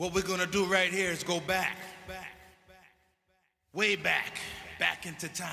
What we're gonna do right here is go back, way back into time.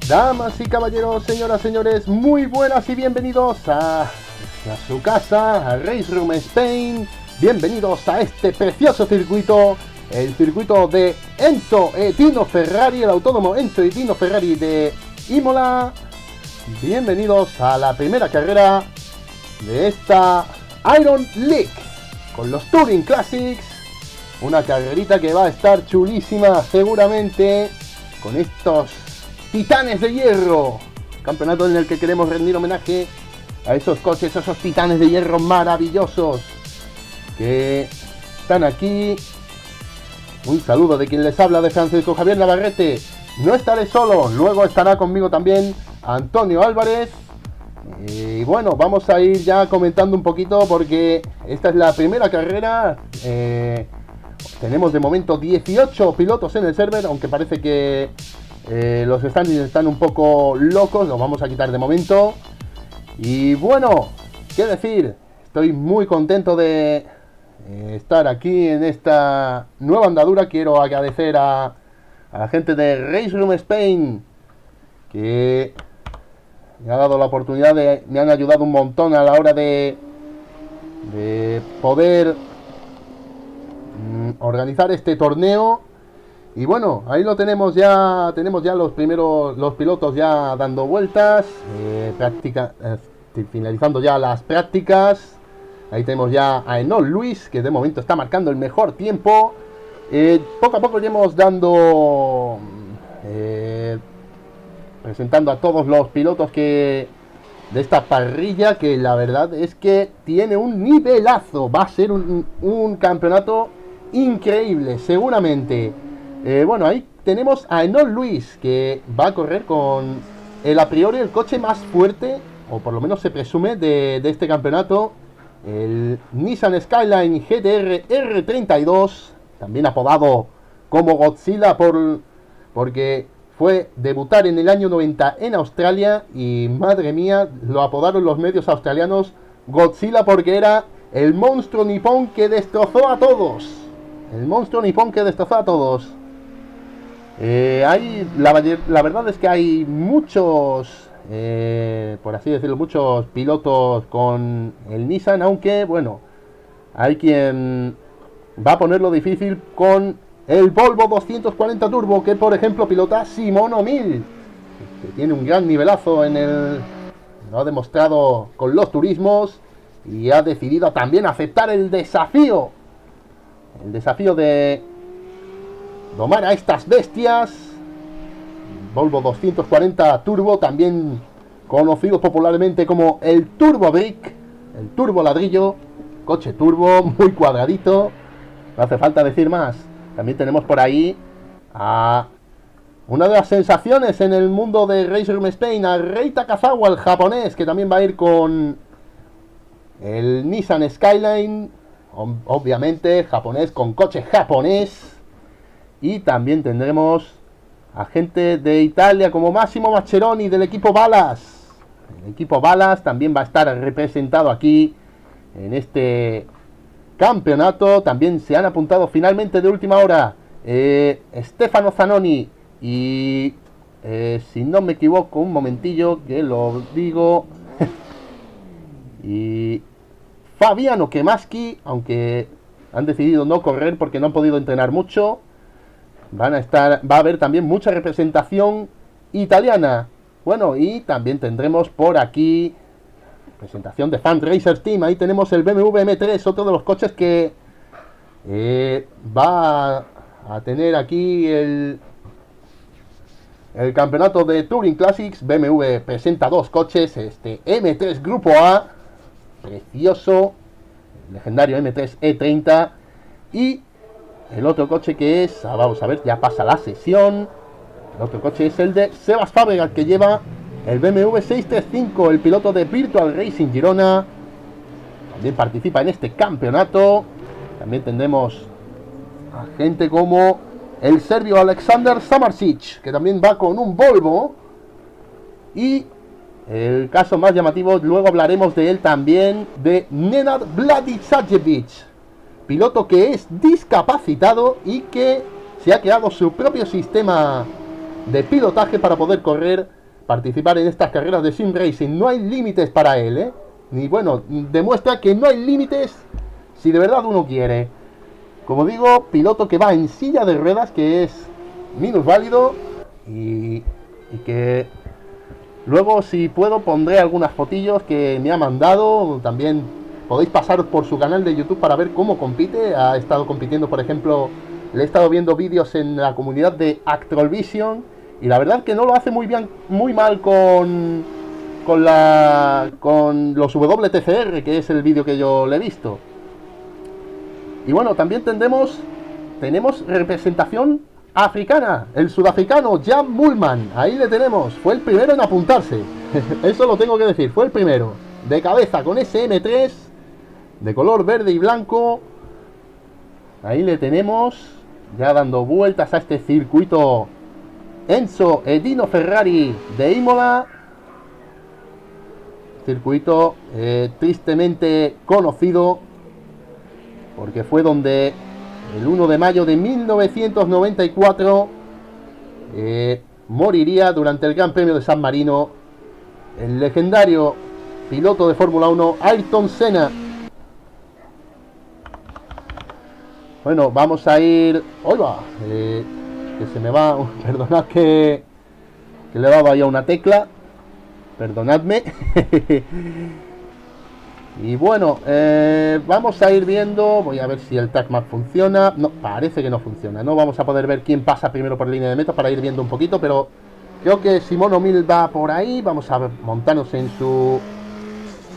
Damas y caballeros, señoras, señores, muy buenas y bienvenidos a su casa, a Race Room Spain. Bienvenidos a este precioso circuito, el circuito de Enzo e Dino Ferrari, el autódromo Enzo e Dino Ferrari de Imola. Bienvenidos a la primera carrera de esta Iron League con los Touring Classics. Una carrerita que va a estar chulísima seguramente con estos Titanes de Hierro, campeonato en el que queremos rendir homenaje a esos coches, a esos titanes de hierro maravillosos que están aquí. Un saludo de quien les habla, de Francisco Javier Navarrete. No estaré solo, luego estará conmigo también Antonio Álvarez. Y bueno, vamos a ir ya comentando un poquito porque esta es la primera carrera. Tenemos de momento 18 pilotos en el server, aunque parece que los standings están un poco locos, los vamos a quitar de momento. Y bueno, qué decir, estoy muy contento de estar aquí en esta nueva andadura. Quiero agradecer a la gente de Race Room Spain que me ha dado la oportunidad me han ayudado un montón a la hora de poder organizar este torneo. Y bueno, ahí lo tenemos ya los pilotos ya dando vueltas, finalizando ya las prácticas. Ahí tenemos ya a Enoch Lewis, que de momento está marcando el mejor tiempo. Poco a poco iremos presentando a todos los pilotos de esta parrilla, que la verdad es que tiene un nivelazo. Va a ser un campeonato increíble, seguramente. Bueno, ahí tenemos a Enoch Lewis, que va a correr con a priori el coche más fuerte, o por lo menos se presume, de este campeonato, el Nissan Skyline GTR R32, también apodado como Godzilla porque fue debutar en el año 90 en Australia, y madre mía, lo apodaron los medios australianos Godzilla porque era el monstruo nipón que destrozó a todos. El monstruo nipón que destrozó a todos. La verdad es que hay muchos, por así decirlo, muchos pilotos con el Nissan, aunque bueno, hay quien va a ponerlo difícil con el Volvo 240 Turbo, que por ejemplo pilota Simon O'Mill, que tiene un gran nivelazo lo ha demostrado con los turismos, y ha decidido también aceptar el desafío de domar a estas bestias. Volvo 240 Turbo, también conocido popularmente como el Turbo Brick, el Turbo Ladrillo, coche turbo muy cuadradito, no hace falta decir más. También tenemos por ahí a una de las sensaciones en el mundo de Race Room Spain, a Rei Takazawa, el japonés, que también va a ir con el Nissan Skyline obviamente japonés con coche japonés. Y también tendremos a gente de Italia como Massimo Mascheroni del equipo Balas. El equipo Balas también va a estar representado aquí en este campeonato. También se han apuntado finalmente de última hora Stefano Zanoni y si no me equivoco, un momentillo que lo digo, y Fabiano Kemaski, aunque han decidido no correr porque no han podido entrenar mucho. Va a haber también mucha representación italiana. Bueno, y también tendremos por aquí presentación de Fan Racers Team. Ahí tenemos el BMW M3, otro de los coches que va a tener aquí el campeonato de Touring Classics. BMW presenta dos coches, este M3 Grupo A, precioso, legendario M3 E30, y el otro coche que es, vamos a ver, ya pasa la sesión. El otro coche es el de Sebas Fábregas, que lleva el BMW 635, el piloto de Virtual Racing Girona. También participa en este campeonato. También tendremos a gente como el serbio Alexander Samarsic, que también va con un Volvo. Y el caso más llamativo, luego hablaremos de él también, de Nenad Vladisajevic, piloto que es discapacitado y que se ha creado su propio sistema de pilotaje para poder participar en estas carreras de sim racing. No hay límites para él, ni bueno, demuestra que no hay límites si de verdad uno quiere. Como digo, piloto que va en silla de ruedas, que es minusválido, y que luego, si puedo, pondré algunas fotillos que me ha mandado. También podéis pasaros por su canal de YouTube para ver cómo compite. Ha estado compitiendo, por ejemplo, le he estado viendo vídeos en la comunidad de Actrolvision, y la verdad que no lo hace muy bien, muy mal con los WTCR, que es el vídeo que yo le he visto. Y bueno, también tenemos representación africana, el sudafricano Jan Mulman. Ahí le tenemos, fue el primero en apuntarse. Eso lo tengo que decir, fue el primero de cabeza con ese M3 de color verde y blanco. Ahí le tenemos, ya dando vueltas a este circuito, Enzo Edino Ferrari de Imola. Circuito tristemente conocido porque fue donde el 1 de mayo de 1994 moriría durante el Gran Premio de San Marino el legendario piloto de Fórmula 1 Ayrton Senna. Bueno, vamos a ir... ¡Hola! Que se me va... Perdonad que le he dado ahí a una tecla. Perdonadme. Y bueno, vamos a ir viendo... Voy a ver si el TrackMap funciona. No, parece que no funciona. No vamos a poder ver quién pasa primero por línea de meta para ir viendo un poquito, pero creo que Simón O'Mill va por ahí. Vamos a montarnos en su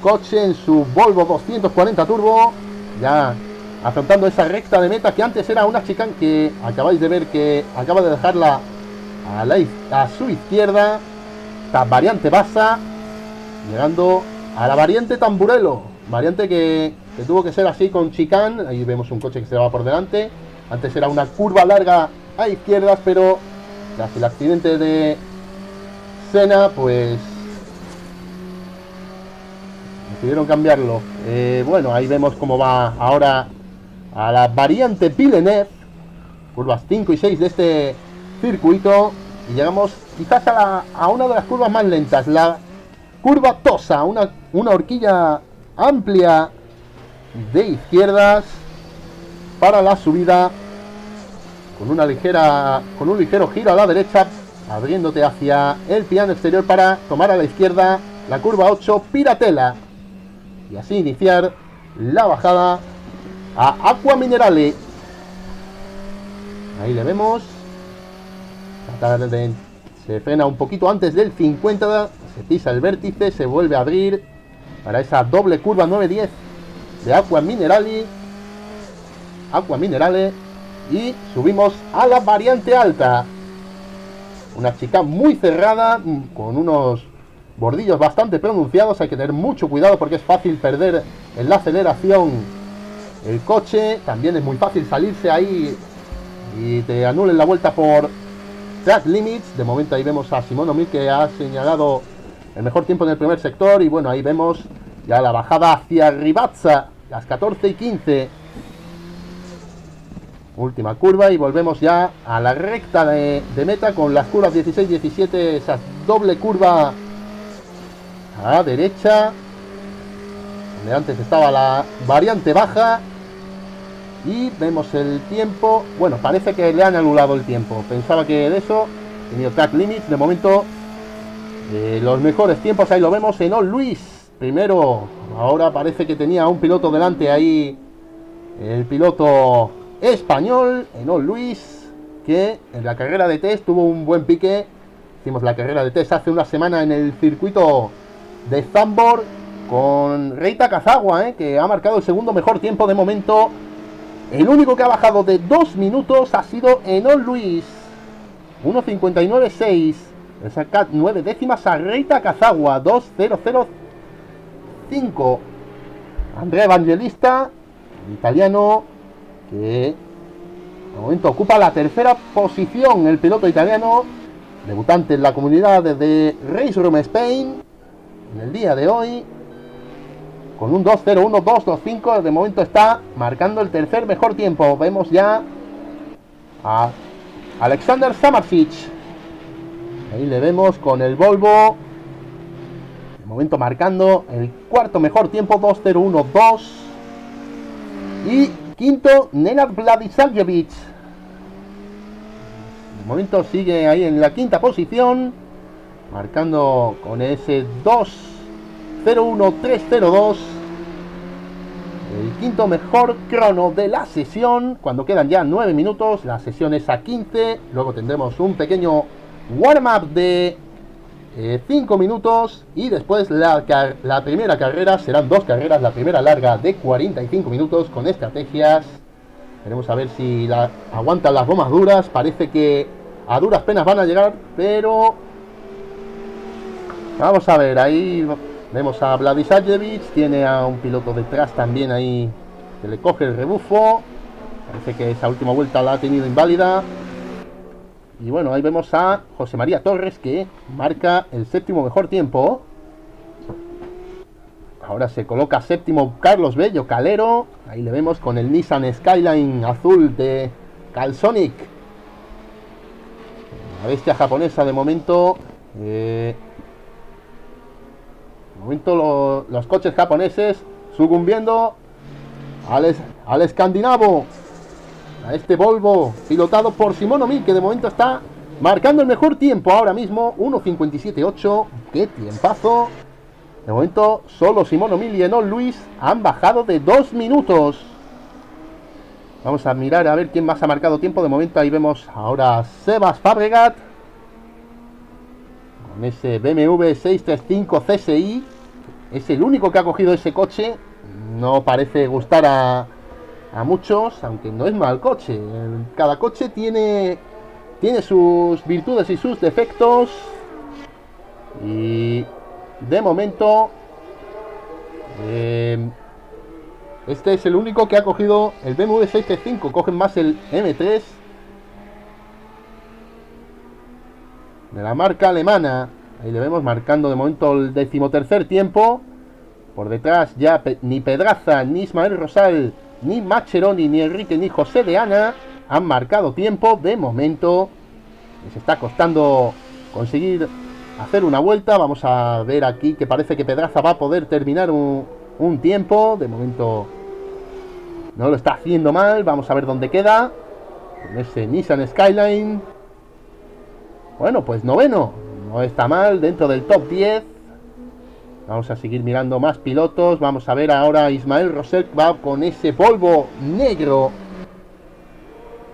coche, en su Volvo 240 Turbo. Ya afrontando esa recta de meta, que antes era una chicane que acabáis de ver que acaba de dejarla a su izquierda. Esta variante Bassa, llegando a la variante Tamburello, variante que tuvo que ser así con chicane. Ahí vemos un coche que se va por delante. Antes era una curva larga a izquierdas, pero tras el accidente de Senna, pues decidieron cambiarlo. Bueno, ahí vemos cómo va ahora a la variante Villeneuve, curvas 5 y 6 de este circuito, y llegamos quizás a una de las curvas más lentas, la curva Tosa, una horquilla amplia de izquierdas para la subida, con un ligero giro a la derecha, abriéndote hacia el piano exterior para tomar a la izquierda la curva 8 Piratella, y así iniciar la bajada a Acqua Minerale. Ahí le vemos. Se frena un poquito antes del 50, se pisa el vértice, se vuelve a abrir para esa doble curva 9-10 de Acqua Minerale, y subimos a la variante alta. Una chica muy cerrada, con unos bordillos bastante pronunciados. Hay que tener mucho cuidado porque es fácil perder en la aceleración el coche. También es muy fácil salirse ahí y te anulen la vuelta por track limits. De momento ahí vemos a Simón O'Mill, que ha señalado el mejor tiempo en el primer sector. Y bueno, ahí vemos ya la bajada hacia Ribazza, las 14 y 15. Última curva y volvemos ya a la recta de meta con las curvas 16-17, esa doble curva a la derecha, donde antes estaba la variante baja. Y vemos el tiempo. Bueno, parece que le han anulado el tiempo. Pensaba que de eso tenía track limits. De momento, los mejores tiempos ahí lo vemos en All Luis. Primero, ahora parece que tenía un piloto delante ahí, el piloto español en All Luis, que en la carrera de test tuvo un buen pique. Hicimos la carrera de test hace una semana en el circuito de Zandvoort con Reita Kazawa, que ha marcado el segundo mejor tiempo de momento. El único que ha bajado de 2 minutos ha sido en All Luis, 1.59.6. Le saca 9 décimas a Reita Kazawa, 2.005. Andrea Evangelista, el italiano, que de momento ocupa la tercera posición, el piloto italiano, debutante en la comunidad de Race Room Spain en el día de hoy, con un 2.01.225. De momento está marcando el tercer mejor tiempo. Vemos ya a Alexander Samarsic, ahí le vemos con el Volvo, de momento marcando el cuarto mejor tiempo, 2.01.2. Y quinto, Nenad Vladisaljevic. De momento sigue ahí en la quinta posición, marcando con ese 2.01.302 el quinto mejor crono de la sesión, cuando quedan ya 9 minutos. La sesión es a 15. Luego tendremos un pequeño warm-up de 5 minutos. Y después la primera carrera. Serán 2 carreras. La primera larga de 45 minutos con estrategias. Veremos a ver si aguantan las gomas duras. Parece que a duras penas van a llegar, pero vamos a ver. Ahí vemos a Vladisaljevic, tiene a un piloto detrás también ahí que le coge el rebufo. Parece que esa última vuelta la ha tenido inválida. Y bueno, ahí vemos a José María Torres, que marca el séptimo mejor tiempo. Ahora se coloca séptimo Carlos Bello Calero. Ahí le vemos con el Nissan Skyline azul de Calsonic, la bestia japonesa de momento. Los coches japoneses sucumbiendo al escandinavo, a este Volvo pilotado por Simón O'Mill, que de momento está marcando el mejor tiempo ahora mismo, 1.57.8. ¡Qué tiempazo! De momento solo Simón O'Mill y Enol Luis han bajado de 2 minutos. Vamos a mirar a ver quién más ha marcado tiempo. De momento ahí vemos ahora a Sebas Fabregat con ese BMW 635 CSI. Es el único que ha cogido ese coche. No parece gustar a muchos, aunque no es mal coche. Cada coche tiene sus virtudes y sus defectos. Y de momento este es el único que ha cogido el BMW 635. Cogen más el M3 de la marca alemana. Ahí le vemos marcando de momento el 13º tiempo. Por detrás ya ni Pedraza, ni Ismael Rosal, ni Mascheroni, ni Enrique, ni José de Ana han marcado tiempo. De momento les está costando conseguir hacer una vuelta. Vamos a ver aquí que parece que Pedraza va a poder terminar un tiempo. De momento no lo está haciendo mal. Vamos a ver dónde queda con ese Nissan Skyline. Bueno, pues noveno. No está mal, dentro del top 10. Vamos a seguir mirando más pilotos. Vamos a ver ahora a Ismael Rosell, va con ese Volvo negro,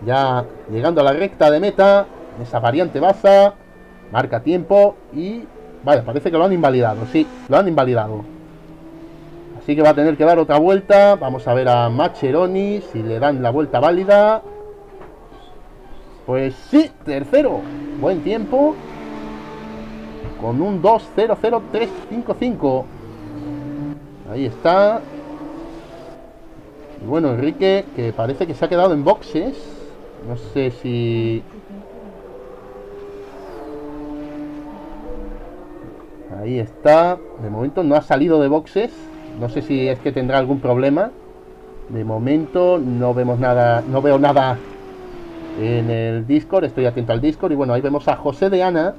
ya llegando a la recta de meta. Esa variante baja marca tiempo y vale, parece que lo han invalidado. Sí, lo han invalidado, así que va a tener que dar otra vuelta. Vamos a ver a Mascheroni si le dan la vuelta válida. Pues sí, tercero, buen tiempo, con un 2.00.355. Ahí está. Y bueno, Enrique, que parece que se ha quedado en boxes. No sé si... Ahí está. De momento no ha salido de boxes. No sé si es que tendrá algún problema. De momento no vemos nada, no veo nada en el Discord. Estoy atento al Discord. Y bueno, ahí vemos a José de Ana,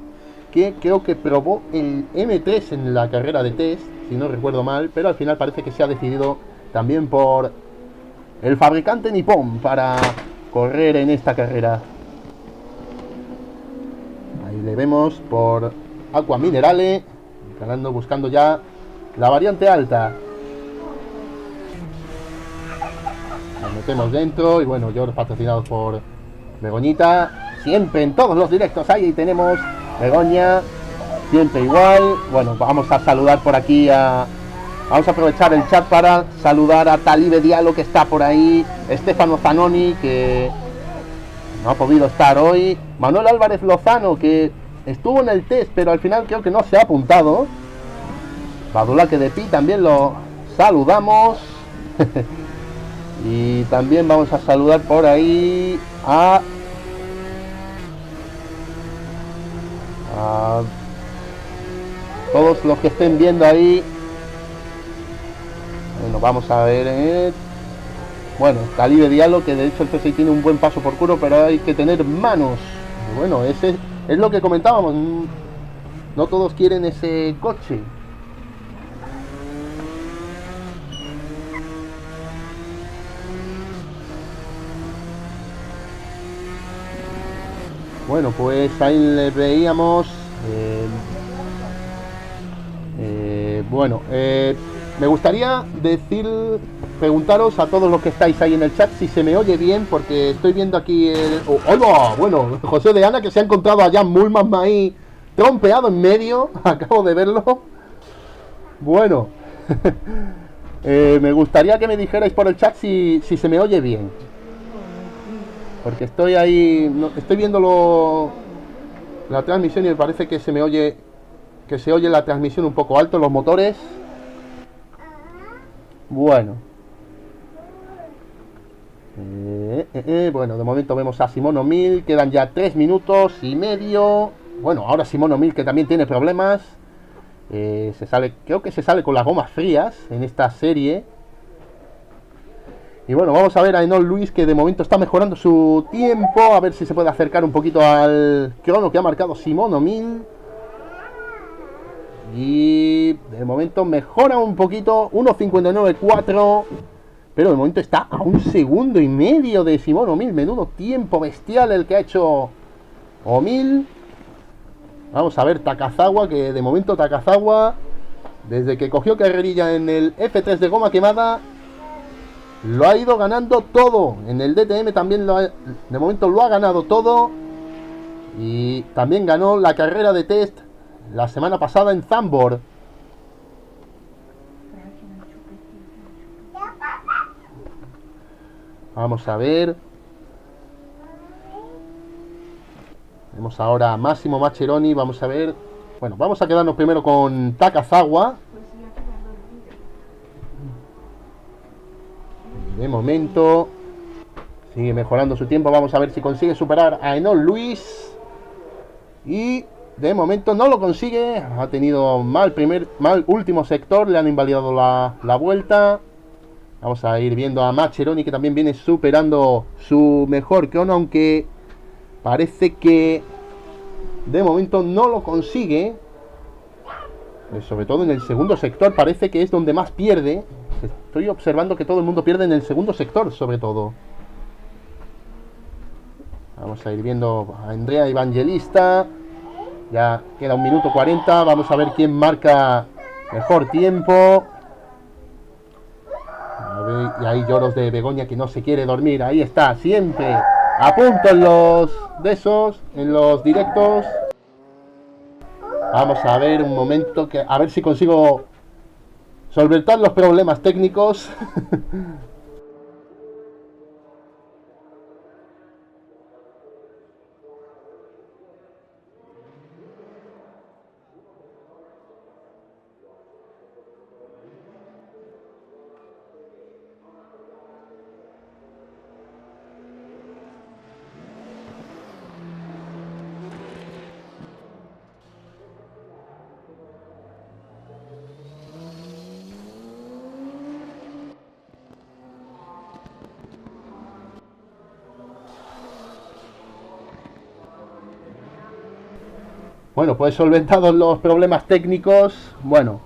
que creo que probó el M3 en la carrera de test, si no recuerdo mal, pero al final parece que se ha decidido también por el fabricante Nippon para correr en esta carrera. Ahí le vemos por Aqua Minerale, ganando, buscando ya la variante alta. Nos metemos dentro y bueno, yo patrocinado por Begoñita, siempre en todos los directos ahí tenemos Begoña, siempre igual. Bueno, vamos a saludar por aquí vamos a aprovechar el chat para saludar a Talibe Diallo, que está por ahí, Stefano Zanoni, que no ha podido estar hoy, Manuel Álvarez Lozano, que estuvo en el test, pero al final creo que no se ha apuntado. Badula que de Pi también lo saludamos. Y también vamos a saludar por ahí a todos los que estén viendo ahí. Bueno, vamos a ver. Bueno, Calibre Diallo, que de hecho el P6 tiene un buen paso por curvo, pero hay que tener manos. Y bueno, ese es lo que comentábamos. No todos quieren ese coche. Bueno, pues ahí le veíamos. Bueno, me gustaría preguntaros a todos los que estáis ahí en el chat si se me oye bien, porque estoy viendo aquí el... ¡Hola! Bueno, José de Ana, que se ha encontrado allá Mulman ahí trompeado en medio, acabo de verlo. Bueno, me gustaría que me dijerais por el chat si se me oye bien, porque estoy ahí, estoy viendo la transmisión y me parece que se oye la transmisión un poco alto, los motores. Bueno, bueno, de momento vemos a Simono 1000, quedan ya 3 minutos y medio. Bueno, ahora Simono 1000, que también tiene problemas, creo que se sale con las gomas frías en esta serie. Y bueno, vamos a ver a Enol Luis, que de momento está mejorando su tiempo, a ver si se puede acercar un poquito al crono que ha marcado Simono 1000. Y de momento mejora un poquito, 1.59.4, pero de momento está a 1,5 segundos de Simono 1000. Menudo tiempo bestial el que ha hecho Omil. Vamos a ver Takazawa, que de momento Takazawa, desde que cogió carrerilla en el F3 de goma quemada, lo ha ido ganando todo. En el DTM también de momento lo ha ganado todo. Y también ganó la carrera de test la semana pasada en Zandvoort. Vamos a ver. Vemos ahora a Massimo Maccheroni. Vamos a ver. Bueno, vamos a quedarnos primero con Takazawa. De momento sigue mejorando su tiempo. Vamos a ver si consigue superar a Enol Luis. Y de momento no lo consigue. Ha tenido mal último sector. Le han invalidado la vuelta. Vamos a ir viendo a Maccheroni, que también viene superando su mejor crono, aunque parece que de momento no lo consigue. Sobre todo en el segundo sector parece que es donde más pierde. Estoy observando que todo el mundo pierde en el segundo sector, sobre todo. Vamos a ir viendo a Andrea Evangelista. Ya queda 1 minuto 40. Vamos a ver quién marca mejor tiempo. A ver, y ahí lloros de Begoña, que no se quiere dormir. Ahí está, siempre a punto en los directos. Vamos a ver un momento, a ver si consigo solventar los problemas técnicos. Bueno, pues solventados los problemas técnicos. Bueno,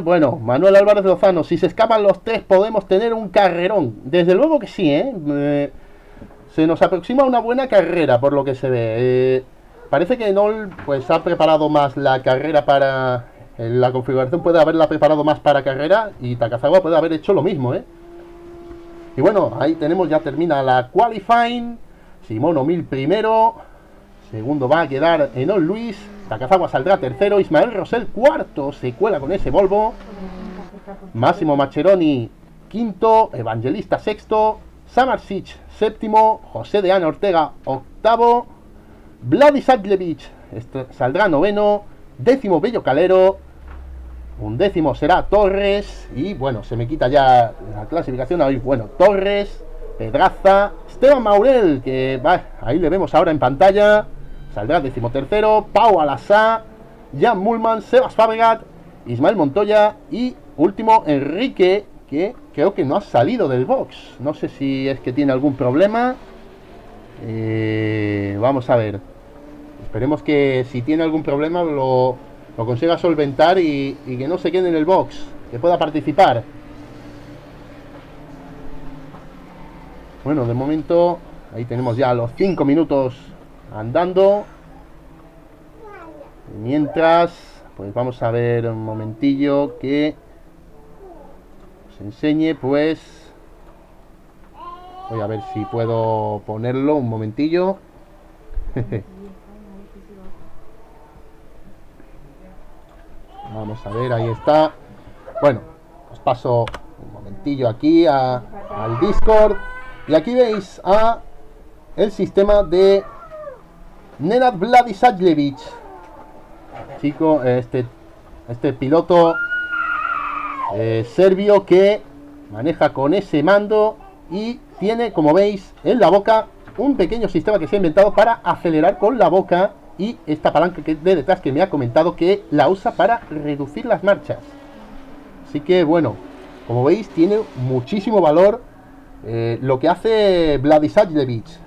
bueno, Manuel Álvarez Lozano, si se escapan los tres podemos tener un carrerón. Desde luego que sí, se nos aproxima una buena carrera por lo que se ve. Parece que Nol pues ha preparado más la carrera para... la configuración puede haberla preparado más para carrera y Takazawa puede haber hecho lo mismo, Y bueno, ahí tenemos, ya termina la qualifying. Simón O'Mill primero. Segundo va a quedar Enol Luis. Takazawa saldrá tercero. Ismael Rosell cuarto. Se cuela con ese Volvo. Máximo Mascheroni quinto. Evangelista sexto. Samarsic séptimo. José de Ana Ortega octavo. Vladi Sadlevich saldrá noveno. Décimo Bello Calero. Undécimo será Torres. Y bueno, se me quita ya la clasificación. Ahí, bueno, Torres, Pedraza, Esteban Maurel, que va, ahí le vemos ahora en pantalla. Saldrá decimotercero. Pau Alasá, Jan Mullman, Sebas Fabregat, Ismael Montoya y último Enrique, que creo que no ha salido del box. No sé si es que tiene algún problema. Vamos a ver. Esperemos que si tiene algún problema lo consiga solventar y que no se quede en el box, que pueda participar. Bueno, de momento ahí tenemos ya los 5 minutos andando. Mientras, pues vamos a ver un momentillo que os enseñe, pues voy a ver si puedo ponerlo un momentillo. Vamos a ver, ahí está. Bueno, os paso un momentillo aquí al Discord. Y aquí veis el sistema de Nenad Vladisadlevich. Chico, este piloto serbio que maneja con ese mando y tiene, como veis, en la boca un pequeño sistema que se ha inventado para acelerar con la boca. Y esta palanca que de detrás que me ha comentado que la usa para reducir las marchas. Así que bueno, como veis tiene muchísimo valor lo que hace Vladisadlevich.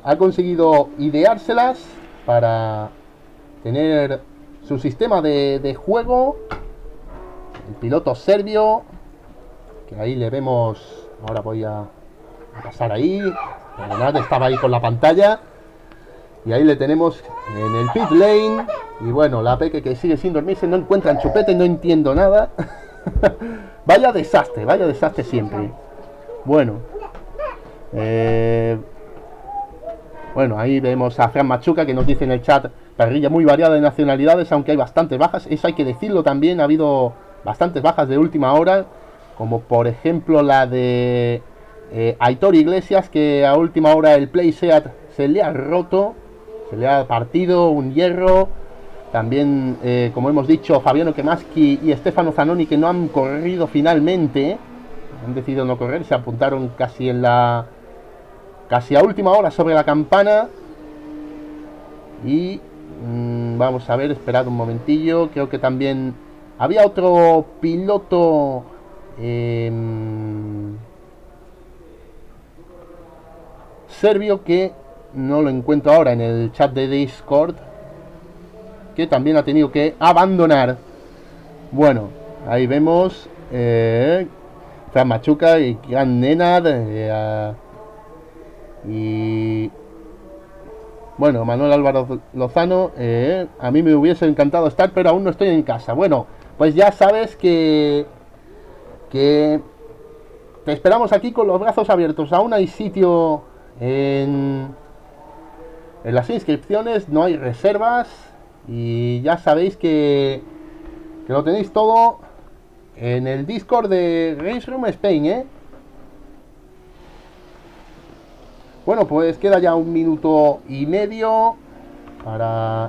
Ha conseguido ideárselas para tener su sistema de juego. El piloto serbio, que ahí le vemos. Ahora voy a pasar ahí. Perdonad, estaba ahí con la pantalla. Y ahí le tenemos en el pit lane. Y bueno, la Peque que sigue sin dormirse, no encuentra el chupete, no entiendo nada. Vaya desastre siempre. Bueno, bueno, ahí vemos a Fran Machuca que nos dice en el chat: parrilla muy variada de nacionalidades, aunque hay bastantes bajas. Eso hay que decirlo también, ha habido bastantes bajas de última hora, como por ejemplo la de Aitor Iglesias, que a última hora el Play Seat se le ha roto. Se le ha partido un hierro. También, como hemos dicho, Fabiano Kemaski y Stefano Zanoni, que no han corrido finalmente. Han decidido no correr. Se apuntaron casi a última hora sobre la campana. Y vamos a ver, esperad un momentillo. Creo que también había otro piloto serbio que no lo encuentro ahora en el chat de Discord, que también ha tenido que abandonar. Bueno, ahí vemos Fran Machuca y Jan Nenad y bueno, Manuel Álvarez Lozano. A mí me hubiese encantado estar, pero aún no estoy en casa. Bueno, pues ya sabes que te esperamos aquí con los brazos abiertos. Aún hay sitio en las inscripciones, no hay reservas. Y ya sabéis que lo tenéis todo en el Discord de Race Room Spain, Bueno, pues queda ya 1 minuto y medio para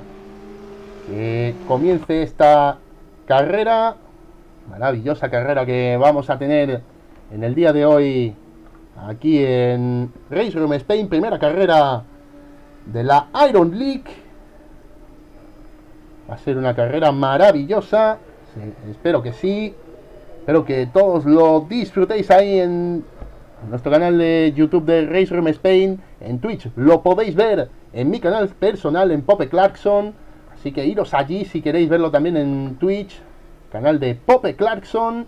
que comience esta carrera, maravillosa carrera que vamos a tener en el día de hoy aquí en Race Room Spain, primera carrera de la Iron League. Va a ser una carrera maravillosa, sí, espero que sí, espero que todos lo disfrutéis ahí en nuestro canal de YouTube de Race Room Spain, en Twitch lo podéis ver, en mi canal personal en Pope Clarkson, así que iros allí si queréis verlo también en Twitch, canal de Pope Clarkson,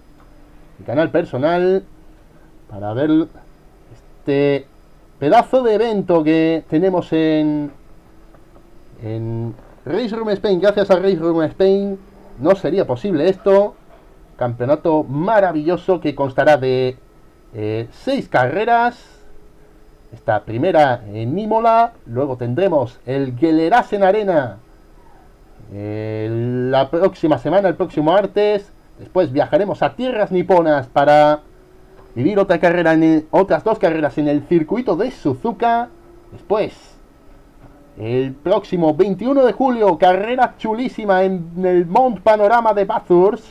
mi canal personal, para ver este pedazo de evento que tenemos en Race Room Spain. Gracias a Race Room Spain no sería posible esto. Campeonato maravilloso que constará de 6 carreras. Esta primera en Imola, luego tendremos el Gelerasen Arena la próxima semana, el próximo martes. Después viajaremos a tierras niponas para vivir otra carrera otras 2 carreras en el circuito de Suzuka. Después, el próximo 21 de julio, carrera chulísima en el Mount Panorama de Bathurst.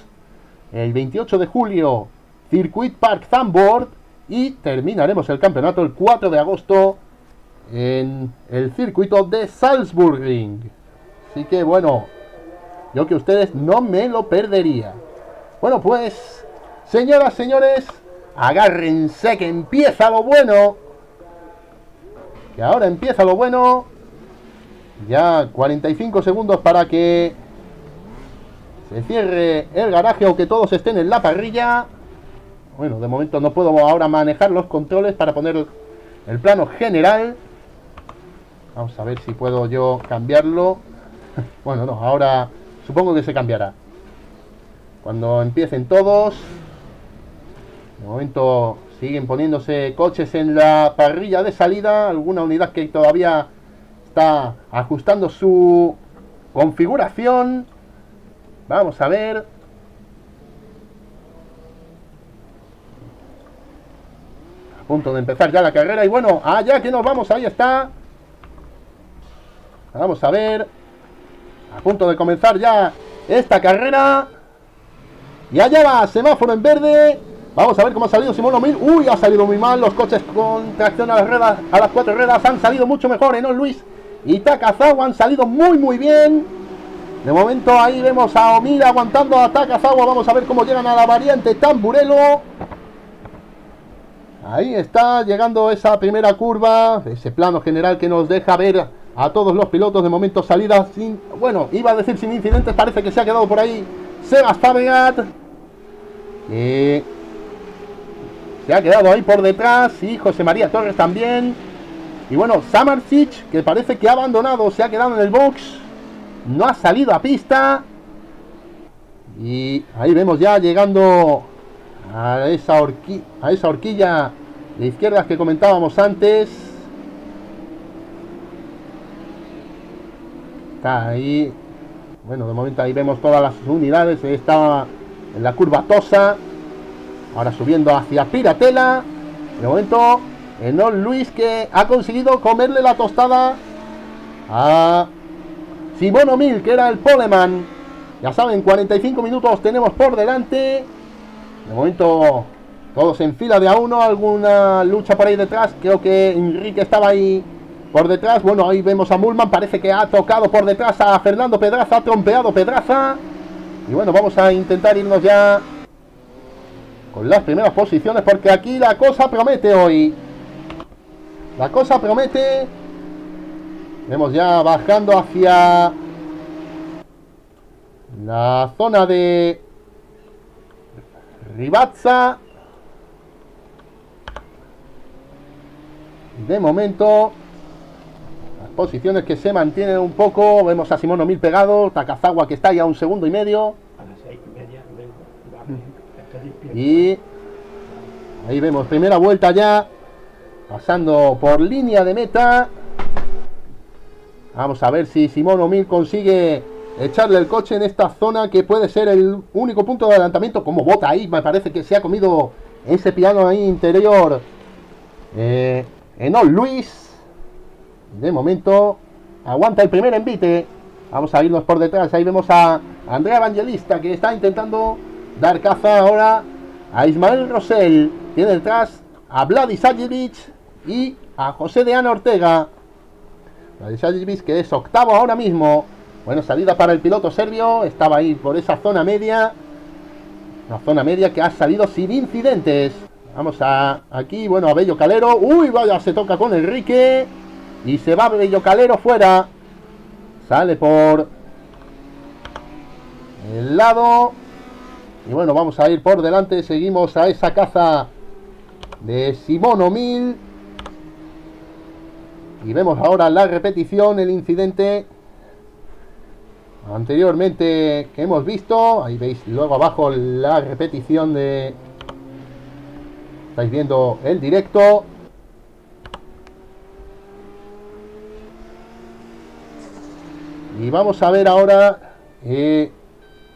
El 28 de julio, Circuit Park Zandvoort. Y terminaremos el campeonato el 4 de agosto en el circuito de Salzburgring. Así que bueno, yo que ustedes no me lo perdería. Bueno pues, señoras, señores, agárrense que empieza lo bueno. Que ahora empieza lo bueno. Ya 45 segundos para que se cierre el garaje o que todos estén en la parrilla. Bueno, de momento no puedo ahora manejar los controles para poner el plano general. Vamos a ver si puedo yo cambiarlo. Bueno, no, ahora supongo que se cambiará cuando empiecen todos. De momento siguen poniéndose coches en la parrilla de salida. Alguna unidad que todavía está ajustando su configuración. Vamos a ver. A punto de empezar ya la carrera. Y bueno, allá que nos vamos, ahí está. Vamos a ver. A punto de comenzar ya esta carrera. Y allá va, semáforo en verde. Vamos a ver cómo ha salido Simón O'Mill. Uy, ha salido muy mal. Los coches con tracción a las ruedas, a las 4 ruedas han salido mucho mejor, ¿no, Luis? Y Takazawa han salido muy bien. De momento ahí vemos a O'Mill aguantando a Takazawa. Vamos a ver cómo llegan a la variante Tamburello. Ahí está llegando esa primera curva. Ese plano general que nos deja ver a todos los pilotos. De momento salida sin... Bueno, iba a decir sin incidentes. Parece que se ha quedado por ahí Sebas Fabregat. Se ha quedado ahí por detrás. Y José María Torres también. Y bueno, Samarcic, que parece que ha abandonado. Se ha quedado en el box. No ha salido a pista. Y ahí vemos ya llegando a esa horquilla de izquierdas que comentábamos antes. Está ahí. Bueno, de momento ahí vemos todas las unidades. Está en la curva Tosa. Ahora subiendo hacia Piratela. De momento, Enol Luis, que ha conseguido comerle la tostada a Simón O'Mill, que era el poleman. Ya saben, 45 minutos tenemos por delante. De momento, todos en fila de a uno. Alguna lucha por ahí detrás. Creo que Enrique estaba ahí por detrás. Bueno, ahí vemos a Mullman. Parece que ha tocado por detrás a Fernando Pedraza. Ha trompeado Pedraza. Y bueno, vamos a intentar irnos ya con las primeras posiciones, porque aquí la cosa promete hoy. La cosa promete. Vemos ya bajando hacia la zona de Rivazza. De momento, las posiciones que se mantienen un poco. Vemos a Simón O'Mill pegado. Takazawa, que está ya a 1,5 segundos. A las 6:30 vengo. Y ahí vemos primera vuelta ya, pasando por línea de meta. Vamos a ver si Simón O'Mill consigue echarle el coche en esta zona, que puede ser el único punto de adelantamiento. Como bota ahí, me parece que se ha comido ese piano ahí interior Enol Luis. De momento aguanta el primer envite. Vamos a irnos por detrás. Ahí vemos a Andrea Evangelista, que está intentando dar caza ahora a Ismael Rosell. Tiene detrás a Vladi Sajivic y a José de Ana Ortega. Vladi Sajivic, que es octavo ahora mismo. Bueno, salida para el piloto serbio. Estaba ahí por esa zona media. Una zona media que ha salido sin incidentes. Vamos a aquí, bueno, a Bello Calero. Uy, vaya, se toca con Enrique. Y se va Bello Calero fuera. Sale por el lado. Y bueno, vamos a ir por delante. Seguimos a esa caza de Simón O'Mill. Y vemos ahora la repetición, el incidente anteriormente que hemos visto. Ahí veis luego abajo la repetición de... Estáis viendo el directo. Y vamos a ver ahora...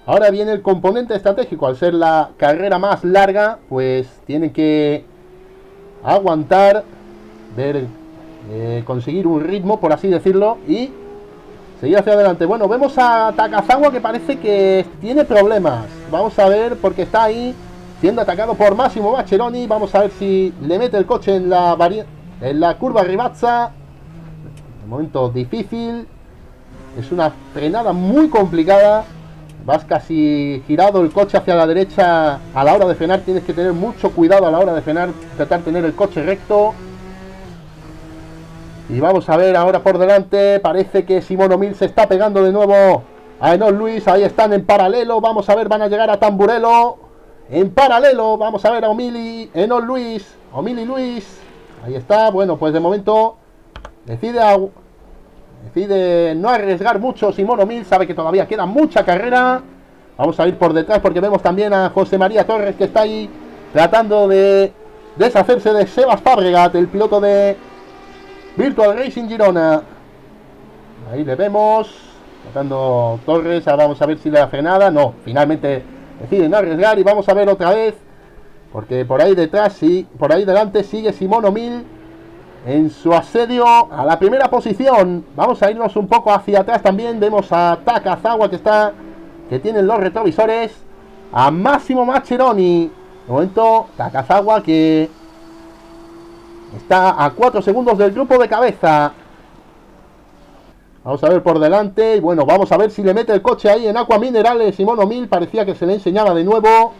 ahora viene el componente estratégico. Al ser la carrera más larga, pues tienen que aguantar, ver, conseguir un ritmo, por así decirlo, y seguir hacia adelante. Bueno, vemos a Takazawa que parece que tiene problemas. Vamos a ver, porque está ahí siendo atacado por Massimo Maccheroni. Vamos a ver si le mete el coche en la curva Ribazza. De momento difícil. Es una frenada muy complicada. Vas casi girado el coche hacia la derecha. A la hora de frenar tienes que tener mucho cuidado a la hora de frenar. Tratar de tener el coche recto. Y vamos a ver ahora por delante. Parece que Simón O'Mill se está pegando de nuevo a Enoch Lewis. Ahí están en paralelo. Vamos a ver, van a llegar a Tamburello. En paralelo, vamos a ver a O'Mill y Enoch Lewis. O'Mill y Lewis. Ahí está. Bueno, pues de momento decide no arriesgar mucho Simón O'Mill. Sabe que todavía queda mucha carrera. Vamos a ir por detrás porque vemos también a José María Torres, que está ahí tratando de deshacerse de Sebas Fabregat, el piloto de Virtual Racing Girona. Ahí le vemos tratando Torres. Ahora vamos a ver si le da frenada. No, finalmente deciden no arriesgar. Y vamos a ver otra vez, porque por ahí detrás, sí, por ahí delante sigue Simón O'Mill en su asedio a la primera posición. Vamos a irnos un poco hacia atrás también. Vemos a Takazawa que tiene los retrovisores. A Massimo Maccheroni. De momento Takazawa que está a 4 segundos del grupo de cabeza. Vamos a ver por delante. Y bueno, vamos a ver si le mete el coche ahí en Aqua Minerales. Simón O'Mill parecía que se le enseñaba de nuevo.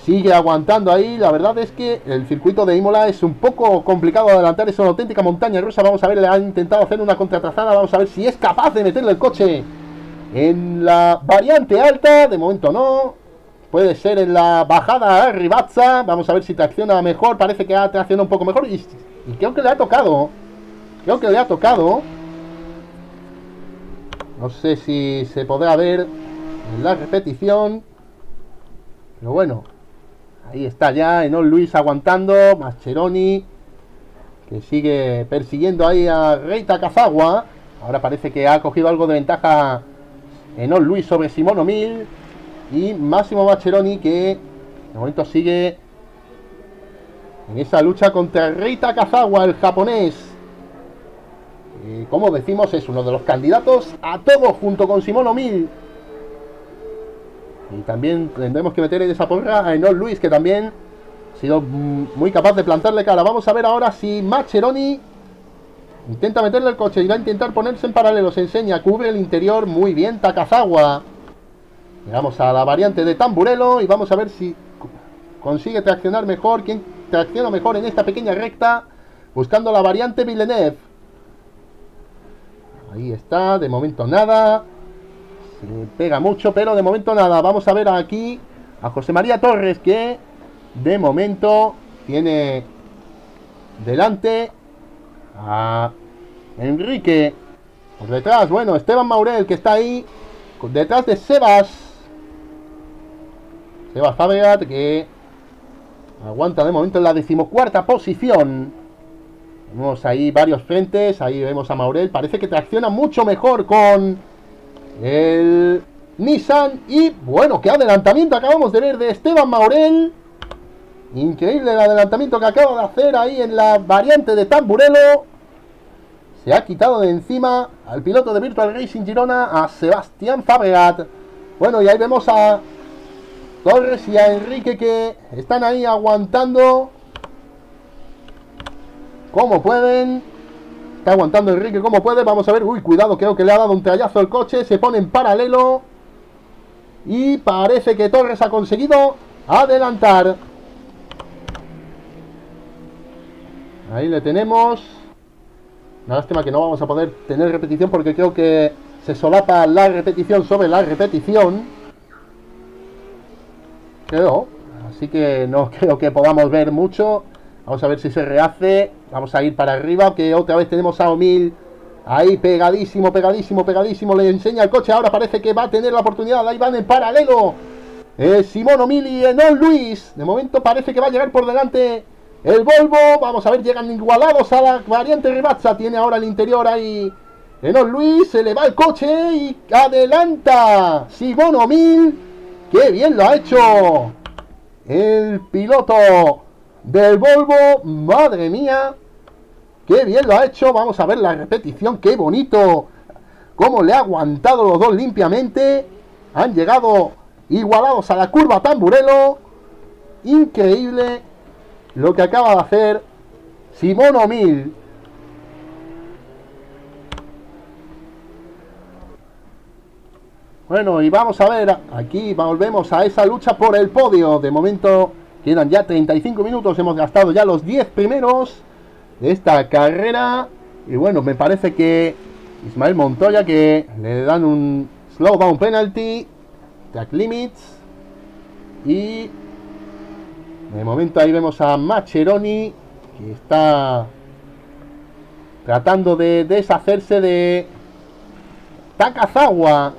Sigue aguantando ahí. La verdad es que el circuito de Imola es un poco complicado de adelantar. Es una auténtica montaña rusa. Vamos a ver, le han intentado hacer una contratrazada. Vamos a ver si es capaz de meterle el coche en la variante alta. De momento no. Puede ser en la bajada a Ribazza. Vamos a ver si tracciona mejor. Parece que ha traccionado un poco mejor. Y creo que le ha tocado. No sé si se podrá ver en la repetición. Pero bueno. Ahí está ya Enoch Lewis aguantando. Maccheroni, que sigue persiguiendo ahí a Rei Takazawa. Ahora parece que ha cogido algo de ventaja Enoch Lewis sobre Simón O'Mill. Y Massimo Maccheroni, que de momento sigue en esa lucha contra Rei Takazawa, el japonés. Como decimos, es uno de los candidatos a todo junto con Simón O'Mill. Y también tendremos que meter en esa porra a Enoch Lewis, que también ha sido muy capaz de plantarle cara. Vamos a ver ahora si Maccheroni intenta meterle el coche y va a intentar ponerse en paralelo. Se enseña, cubre el interior muy bien Takazawa. Llegamos a la variante de Tamburello y vamos a ver si consigue traccionar mejor. ¿Quién tracciona mejor en esta pequeña recta? Buscando la variante Villeneuve. Ahí está, de momento nada. Se pega mucho, pero de momento nada. Vamos a ver aquí a José María Torres, que de momento tiene delante a Enrique. Por detrás, bueno, Esteban Maurel, que está ahí detrás de Sebas Fabregat, que aguanta de momento en la 14ª posición. Vemos ahí varios frentes. Ahí vemos a Maurel. Parece que tracciona mucho mejor con el Nissan. Y bueno, qué adelantamiento acabamos de ver de Esteban Maurel. Increíble el adelantamiento que acaba de hacer ahí en la variante de Tamburello. Se ha quitado de encima al piloto de Virtual Racing Girona, a Sebastián Fabregat. Bueno, y ahí vemos a Torres y a Enrique, que están ahí aguantando como pueden. Está aguantando Enrique como puede. Vamos a ver. Uy, cuidado, creo que le ha dado un trayazo al coche. Se pone en paralelo. Y parece que Torres ha conseguido adelantar. Ahí le tenemos. Una lástima que no vamos a poder tener repetición porque creo que se solapa la repetición sobre la repetición. Creo. Así que no creo que podamos ver mucho. Vamos a ver si se rehace. Vamos a ir para arriba, que otra vez tenemos a O'Mill ahí pegadísimo, pegadísimo, pegadísimo. Le enseña el coche, ahora parece que va a tener la oportunidad. Ahí van en paralelo Simón O'Mill y Enoch Lewis. De momento parece que va a llegar por delante el Volvo. Vamos a ver, llegan igualados a la variante Rivazza. Tiene ahora el interior ahí Enoch Lewis. Se le va el coche y adelanta Simón O'Mill. ¡Qué bien lo ha hecho el piloto del Volvo! ¡Madre mía! ¡Qué bien lo ha hecho! Vamos a ver la repetición. ¡Qué bonito! Cómo le ha aguantado los dos limpiamente. Han llegado igualados a la curva Tamburello. Increíble lo que acaba de hacer Simón O'Mill. Bueno, y vamos a ver, aquí volvemos a esa lucha por el podio. De momento quedan ya 35 minutos, hemos gastado ya los 10 primeros de esta carrera. Y bueno, me parece que Ismael Montoya, que le dan un slowdown penalty, track limits. Y de momento ahí vemos a Mascheroni, que está tratando de deshacerse de Takazawa.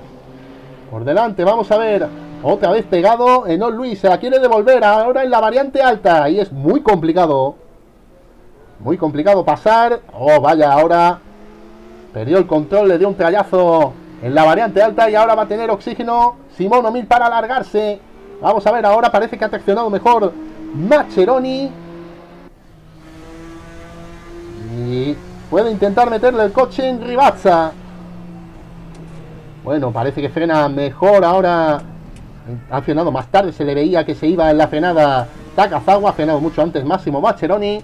Por delante, vamos a ver. Otra vez pegado. Enoch Lewis se la quiere devolver. Ahora en la variante alta. Y es muy complicado. Muy complicado pasar. Oh, vaya, ahora perdió el control. Le dio un trayazo en la variante alta. Y ahora va a tener oxígeno Simón O'Mill para alargarse. Vamos a ver, ahora parece que ha traccionado mejor Mascheroni. Y puede intentar meterle el coche en Rivazza. Bueno, parece que frena mejor ahora. Ha frenado más tarde, se le veía que se iba en la frenada Takazawa. Ha frenado mucho antes Massimo Mascheroni,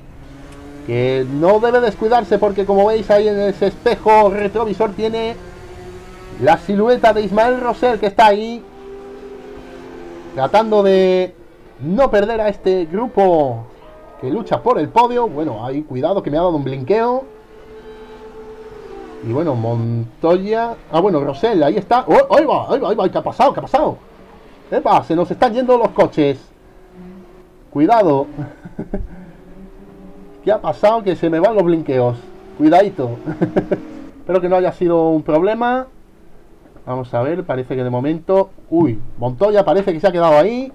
que no debe descuidarse porque, como veis ahí en ese espejo retrovisor, tiene la silueta de Ismael Rosell, que está ahí tratando de no perder a este grupo que lucha por el podio. Bueno, ahí cuidado, que me ha dado un blinqueo. Y bueno, Montoya. Ah, bueno, Rosell, ahí está. ¡Oh, ahí va, ahí va, ahí va! ¿Qué ha pasado? ¿Qué ha pasado? ¡Epa! Se nos están yendo los coches. Cuidado. ¿Qué ha pasado? Que se me van los blinqueos. Cuidadito. Espero que no haya sido un problema. Vamos a ver, parece que de momento... Uy, Montoya parece que se ha quedado ahí.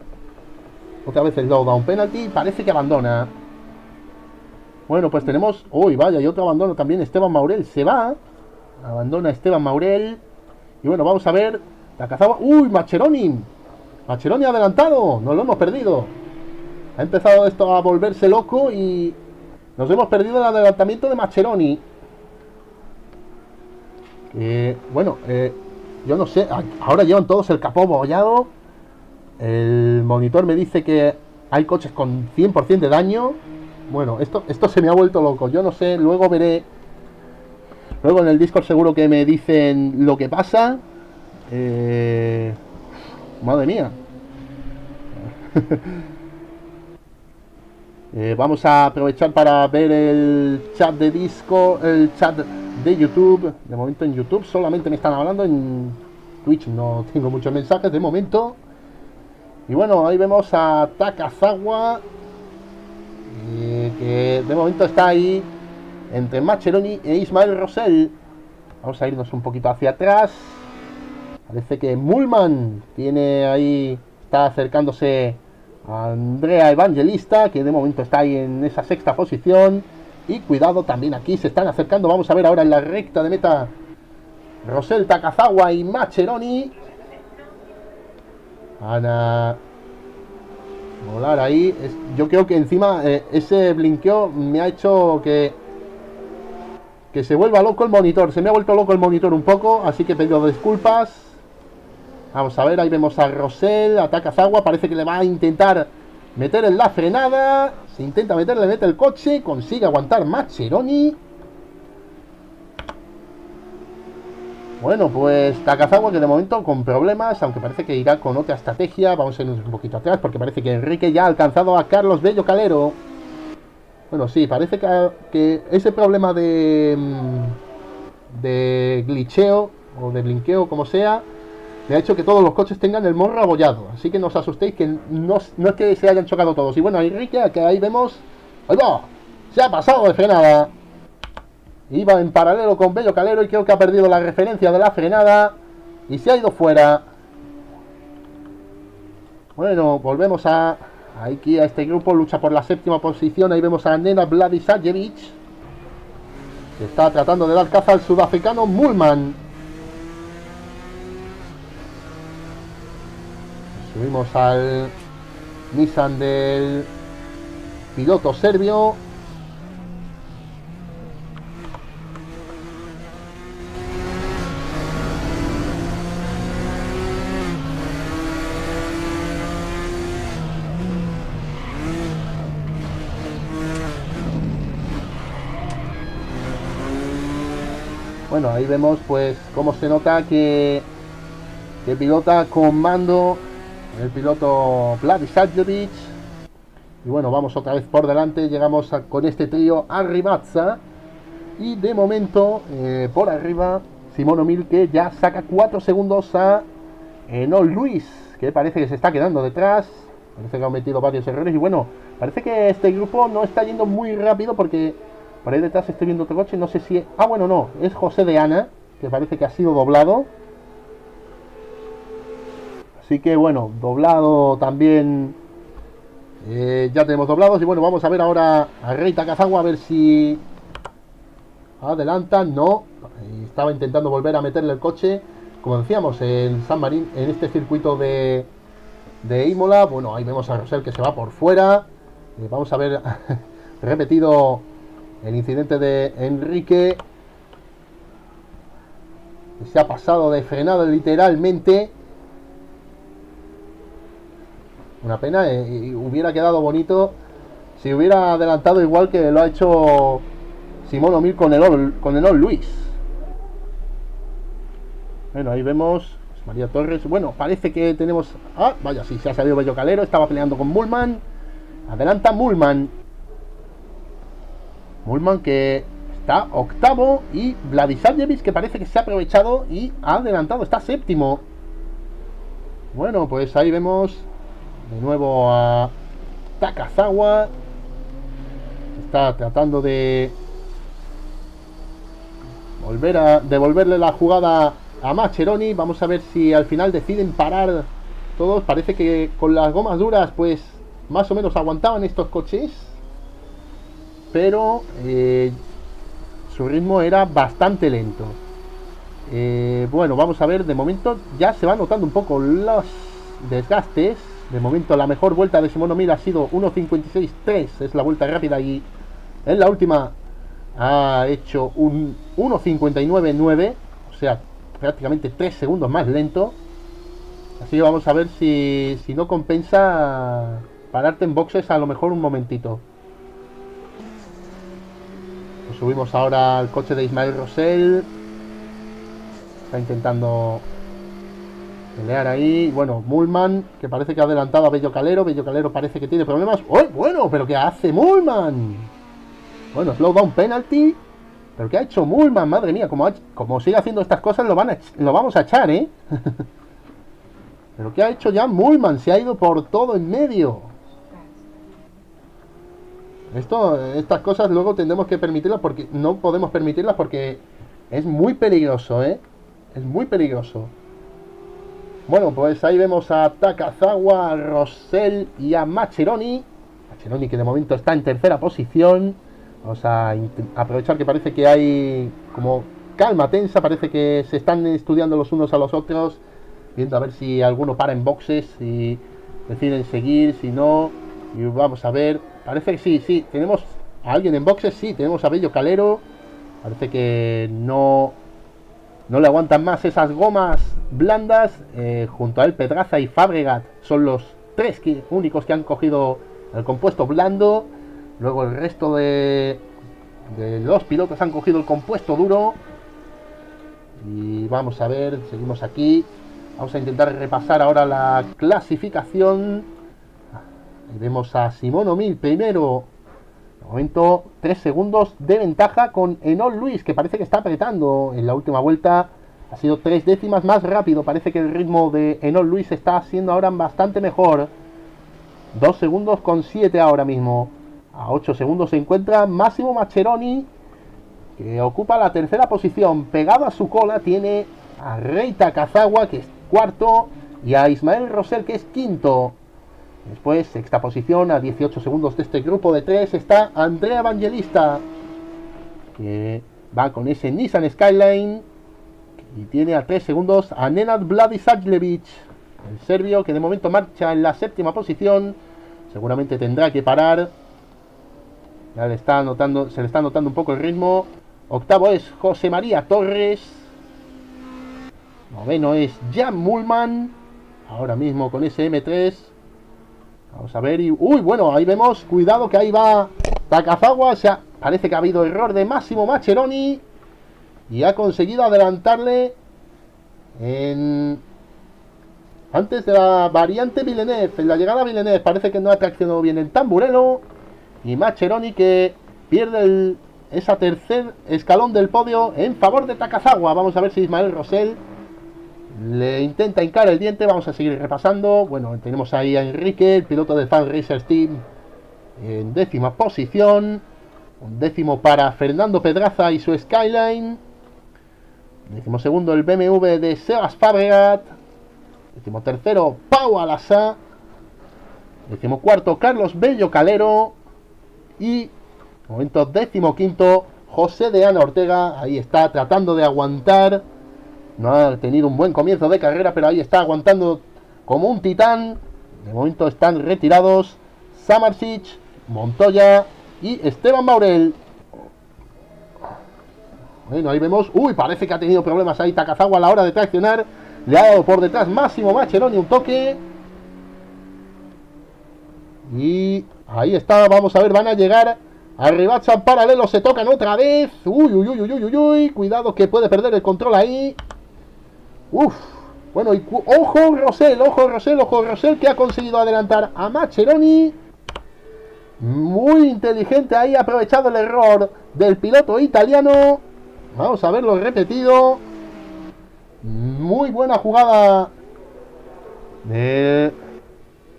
Otra vez el slowdown penalty. Parece que abandona. Bueno, pues tenemos... Uy, vaya, y otro abandono también. Esteban Maurel se va. Abandona Esteban Maurel. Y bueno, vamos a ver. Takazawa. ¡Uy, Mascheroni! Mascheroni adelantado. Nos lo hemos perdido. Ha empezado esto a volverse loco y nos hemos perdido el adelantamiento de Mascheroni. Bueno, yo no sé. Ahora llevan todos el capó bollado. El monitor me dice que hay coches con 100% de daño. Bueno, esto se me ha vuelto loco. Yo no sé, luego veré. Luego en el Discord seguro que me dicen lo que pasa. Madre mía. Vamos a aprovechar para ver el chat de Discord, el chat de YouTube. De momento en YouTube solamente me están hablando. En Twitch no tengo muchos mensajes de momento. Y bueno, ahí vemos a Takazawa, que de momento está ahí entre Mascheroni e Ismael Rosell. Vamos a irnos un poquito hacia atrás. Parece que Mullman tiene ahí, está acercándose a Andrea Evangelista, que de momento está ahí en esa sexta posición. Y cuidado, también aquí se están acercando. Vamos a ver ahora en la recta de meta Rosell, Takazawa y Mascheroni. Van a volar ahí. Yo creo que encima ese blinqueo me ha hecho que se vuelva loco el monitor. Se me ha vuelto loco el monitor un poco, así que pido disculpas. Vamos a ver, ahí vemos a Rosell, a Takazawa. Parece que le va a intentar meter en la frenada. Se intenta meter, le mete el coche. Consigue aguantar Mascheroni. Bueno, pues Takazawa, que de momento con problemas, aunque parece que irá con otra estrategia. Vamos a irnos un poquito atrás porque parece que Enrique ya ha alcanzado a Carlos Bello Calero. Bueno, sí, parece que ese problema de glitcheo o de blinqueo, como sea, me ha hecho que todos los coches tengan el morro abollado. Así que no os asustéis, que no es que se hayan chocado todos. Y bueno, Enrique, que ahí vemos... ¡Ahí va! Se ha pasado de frenada. Iba en paralelo con Bello Calero y creo que ha perdido la referencia de la frenada y se ha ido fuera. Bueno, volvemos a... Aquí a este grupo, lucha por la séptima posición. Ahí vemos a Nenad Vladisajevic, que está tratando de dar caza al sudafricano Mulman. Subimos al Nissan del piloto serbio. Bueno, ahí vemos pues cómo se nota que pilota con mando el piloto Vladisajevic. Y bueno, vamos otra vez por delante. Llegamos con este trío a Rivazza. Y de momento, por arriba, Simon O'Mill, que ya saca 4 segundos a Enoch Lewis, que parece que se está quedando detrás. Parece que ha cometido varios errores. Y bueno, parece que este grupo no está yendo muy rápido, porque por ahí detrás estoy viendo otro coche. No sé si... Ah, bueno, no. Es José de Ana, que parece que ha sido doblado. Así que bueno, doblado también. Ya tenemos doblados. Y bueno, vamos a ver ahora a Rei Takazawa, a ver si adelanta. No, estaba intentando volver a meterle el coche, como decíamos, en San Marín, en este circuito de Imola. Bueno, ahí vemos a Rosell, que se va por fuera. Vamos a ver repetido el incidente de Enrique, que se ha pasado de frenada literalmente. Una pena, hubiera quedado bonito si hubiera adelantado igual que lo ha hecho Simon O'Mill con Enoch Lewis. Bueno, ahí vemos María Torres. Bueno, parece que tenemos... Ah, vaya, sí, se ha salido Bello Calero. Estaba peleando con Mulman. Adelanta Mulman. Mulman, que está octavo. Y Vladisajevic, que parece que se ha aprovechado y ha adelantado. Está séptimo. Bueno, pues ahí vemos de nuevo a Takazawa. Está tratando de devolverle la jugada a Mascheroni. Vamos a ver si al final deciden parar todos. Parece que con las gomas duras pues más o menos aguantaban estos coches, pero su ritmo era bastante lento. Bueno, vamos a ver. De momento ya se va notando un poco los desgastes. De momento la mejor vuelta de Simon O'Mill ha sido 1.56.3, es la vuelta rápida, y en la última ha hecho un 1.59.9, o sea, prácticamente 3 segundos más lento. Así que vamos a ver si no compensa pararte en boxes a lo mejor un momentito. Pues subimos ahora al coche de Ismael Rosell. Está intentando pelear ahí. Bueno, Mulman, que parece que ha adelantado a Bello Calero. Bello Calero parece que tiene problemas. ¡Oh, bueno! ¿Pero qué hace Mulman? Bueno, slowdown penalty. ¿Pero qué ha hecho Mulman? Madre mía, como sigue haciendo estas cosas lo vamos a echar, ¿eh? ¿Pero qué ha hecho ya Mulman? Se ha ido por todo en medio. Estas cosas luego tendremos que permitirlas, porque no podemos permitirlas, porque es muy peligroso, ¿eh? Es muy peligroso. Bueno, pues ahí vemos a Takazawa, a Rosell y a Mascheroni. Mascheroni, que de momento está en tercera posición. Vamos a aprovechar que parece que hay como calma tensa. Parece que se están estudiando los unos a los otros, viendo a ver si alguno para en boxes, si deciden seguir, si no. Y vamos a ver. Parece que sí. Tenemos a alguien en boxes. Sí, tenemos a Bello Calero. Parece que no le aguantan más esas gomas blandas. Junto a él, Pedraza y Fabregat son los tres únicos que han cogido el compuesto blando. Luego el resto de los pilotos han cogido el compuesto duro. Y vamos a ver, seguimos aquí. Vamos a intentar repasar ahora la clasificación. Ahí vemos a Simon O'Mill primero De momento 3 segundos de ventaja con Enol Luis, que parece que está apretando en la última vuelta. Ha sido 3 décimas más rápido. Parece que el ritmo de Enol Luis está siendo ahora bastante mejor. 2 segundos con 7 ahora mismo. A 8 segundos se encuentra Massimo Mascheroni, que ocupa la tercera posición. Pegado a su cola tiene a Rei Takazawa, que es cuarto, y a Ismael Rosell, que es quinto. Después, sexta posición, a 18 segundos de este grupo de 3, está Andrea Evangelista, que va con ese Nissan Skyline, y tiene a 3 segundos a Nenad Vladisavljevic, el serbio, que de momento marcha en la séptima posición. Seguramente tendrá que parar. Ya se le está notando un poco el ritmo. Octavo es José María Torres. Noveno es Jan Mullman, ahora mismo con ese M3. Vamos a ver. Uy, bueno, ahí vemos. Cuidado que ahí va Takazawa. O sea, parece que ha habido error de Massimo Mascheroni y ha conseguido adelantarle antes de la variante Villeneuve. En la llegada a Villeneuve parece que no ha traccionado bien el Tamburello, y Mascheroni que pierde esa tercer escalón del podio en favor de Takazawa. Vamos a ver si Ismael Rosell le intenta hincar el diente. Vamos a seguir repasando. Bueno, tenemos ahí a Enrique, el piloto del Fan Racers Team, en décima posición. Un décimo para Fernando Pedraza y su Skyline. Décimo segundo el BMW de Sebas Fabregat. Décimo tercero Pau Alasá. Décimo cuarto Carlos Bello Calero. Y momento décimo quinto José de Ana Ortega. Ahí está tratando de aguantar. No ha tenido un buen comienzo de carrera, pero ahí está aguantando como un titán. De momento están retirados Samarsic, Montoya y Esteban Maurel. Bueno, ahí vemos. Uy, parece que ha tenido problemas ahí Takazawa a la hora de traccionar. Le ha dado por detrás Massimo Mascheroni un toque. Y ahí está, vamos a ver, van a llegar a Ribacha en paralelo, se tocan otra vez. Uy, cuidado que puede perder el control ahí. Uf, bueno, y ojo Rosell, que ha conseguido adelantar a Mascheroni. Muy inteligente ahí, ha aprovechado el error del piloto italiano. Vamos a verlo repetido. Muy buena jugada de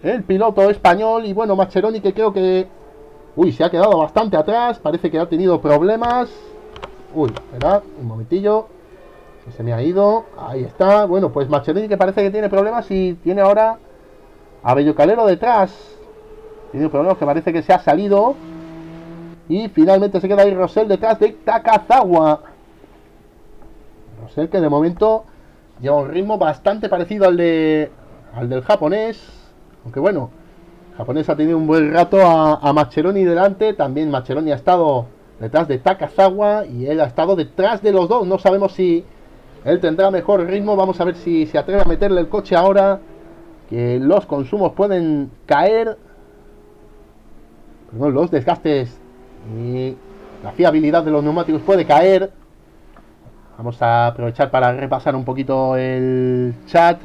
el piloto español. Y bueno, Mascheroni, que creo que se ha quedado bastante atrás. Parece que ha tenido problemas. Espera, un momentillo, se me ha ido. Ahí está. Bueno, pues Mascheroni, que parece que tiene problemas, y tiene ahora a Bello Calero detrás. Tiene problemas, que parece que se ha salido. Y finalmente se queda ahí Rosell detrás de Takazawa. Rosell, que de momento lleva un ritmo bastante parecido al del japonés. Aunque bueno, el japonés ha tenido un buen rato a Mascheroni delante. También Mascheroni ha estado detrás de Takazawa y él ha estado detrás de los dos. No sabemos si él tendrá mejor ritmo. Vamos a ver si se atreve a meterle el coche ahora, que los consumos pueden caer. Perdón, los desgastes y la fiabilidad de los neumáticos puede caer. Vamos a aprovechar para repasar un poquito el chat.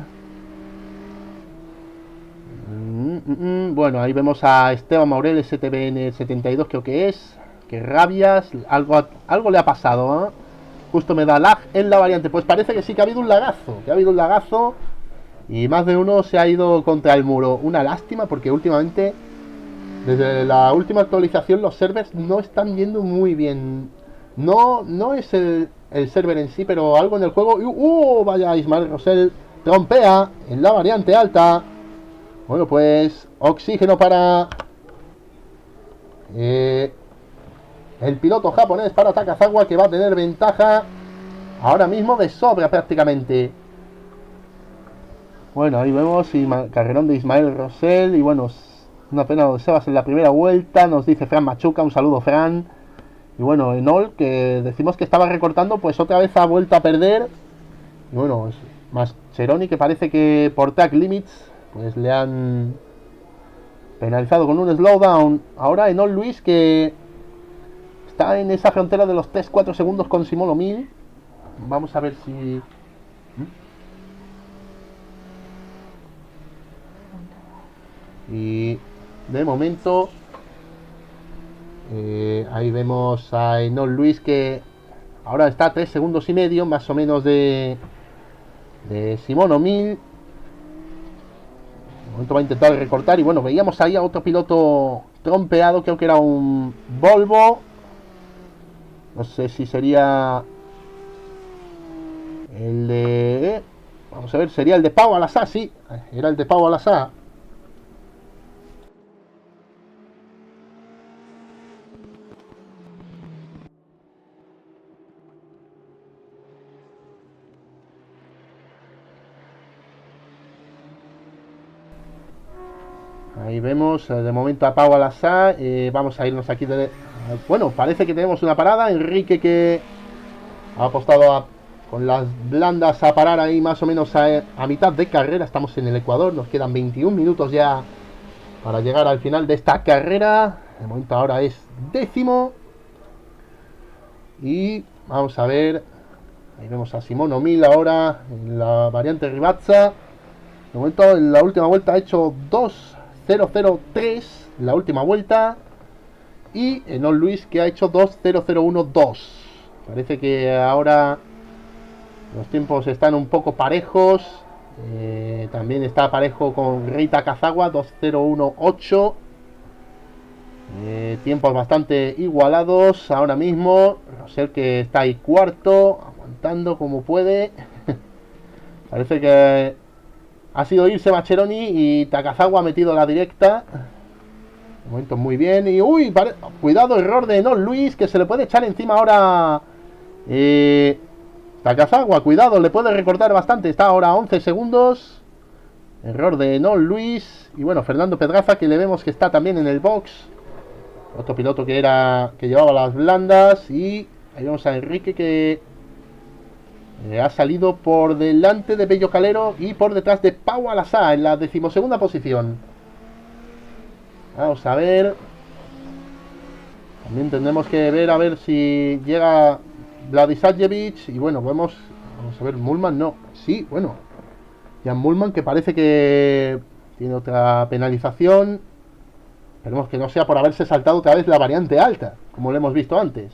Bueno, ahí vemos a Esteban Maurel, STBN72 creo que es. Que rabias, algo le ha pasado, ¿eh? Justo me da lag en la variante. Pues parece que sí que ha habido un lagazo. Y más de uno se ha ido contra el muro. Una lástima, porque últimamente, desde la última actualización, los servers no están yendo muy bien. No es el server en sí, pero algo en el juego. Vaya, Ismael Rosell trompea en la variante alta. Bueno, pues oxígeno para el piloto japonés, para Takazawa, que va a tener ventaja ahora mismo de sobra prácticamente. Bueno, ahí vemos carrerón de Ismael Rosell. Y bueno, una pena lo de Sebas en la primera vuelta, nos dice Fran Machuca. Un saludo, Fran. Y bueno, Enol, que decimos que estaba recortando, pues otra vez ha vuelto a perder. Y bueno, Mascheroni, que parece que por track limits pues le han penalizado con un slowdown. Ahora Enol Luis, que está en esa frontera de los 3-4 segundos con Simolo 1000. Vamos a ver si... Y de momento Ahí vemos a Enoch Lewis, que ahora está a 3 segundos y medio más o menos de Simon O'Mill. De momento va a intentar recortar. Y bueno, veíamos ahí a otro piloto trompeado, creo que era un Volvo. No sé si sería el de... vamos a ver, sería el de Pau Alasá, sí. Era el de Pau Alasá. Ahí vemos de momento a Pau Alasá. Vamos a irnos aquí de... bueno, parece que tenemos una parada. Enrique, que ha apostado con las blandas a parar ahí más o menos a mitad de carrera. Estamos en el Ecuador, nos quedan 21 minutos ya para llegar al final de esta carrera. De momento ahora es 10º. Y vamos a ver, ahí vemos a Simon O'Mill ahora en la variante Ribazza. De momento en la última vuelta ha hecho 2.003 la última vuelta. Y Enoch Lewis, que ha hecho 2.001.2. Parece que ahora los tiempos están un poco parejos. También está parejo con Rei Takazawa, 2.018. Tiempos bastante igualados ahora mismo. Rosell, que está ahí cuarto, aguantando como puede. Parece que ha sido irse Mascheroni y Takazawa ha metido la directa. De momento muy bien. Y uy, cuidado, error de Enoch Lewis, que se le puede echar encima ahora Takazawa. Cuidado, le puede recortar bastante. Está ahora a 11 segundos. Error de Enoch Lewis. Y bueno, Fernando Pedraza, que le vemos que está también en el box. Otro piloto que llevaba las blandas. Y ahí vemos a Enrique, que ha salido por delante de Bello Calero y por detrás de Pau Alasá en la 12ª posición. Vamos a ver. También tendremos que ver a ver si llega Vladisajevic. Y bueno, vamos a ver, Mullman no. Sí, bueno, Jan Mullman, que parece que tiene otra penalización. Esperemos que no sea por haberse saltado otra vez la variante alta, como lo hemos visto antes.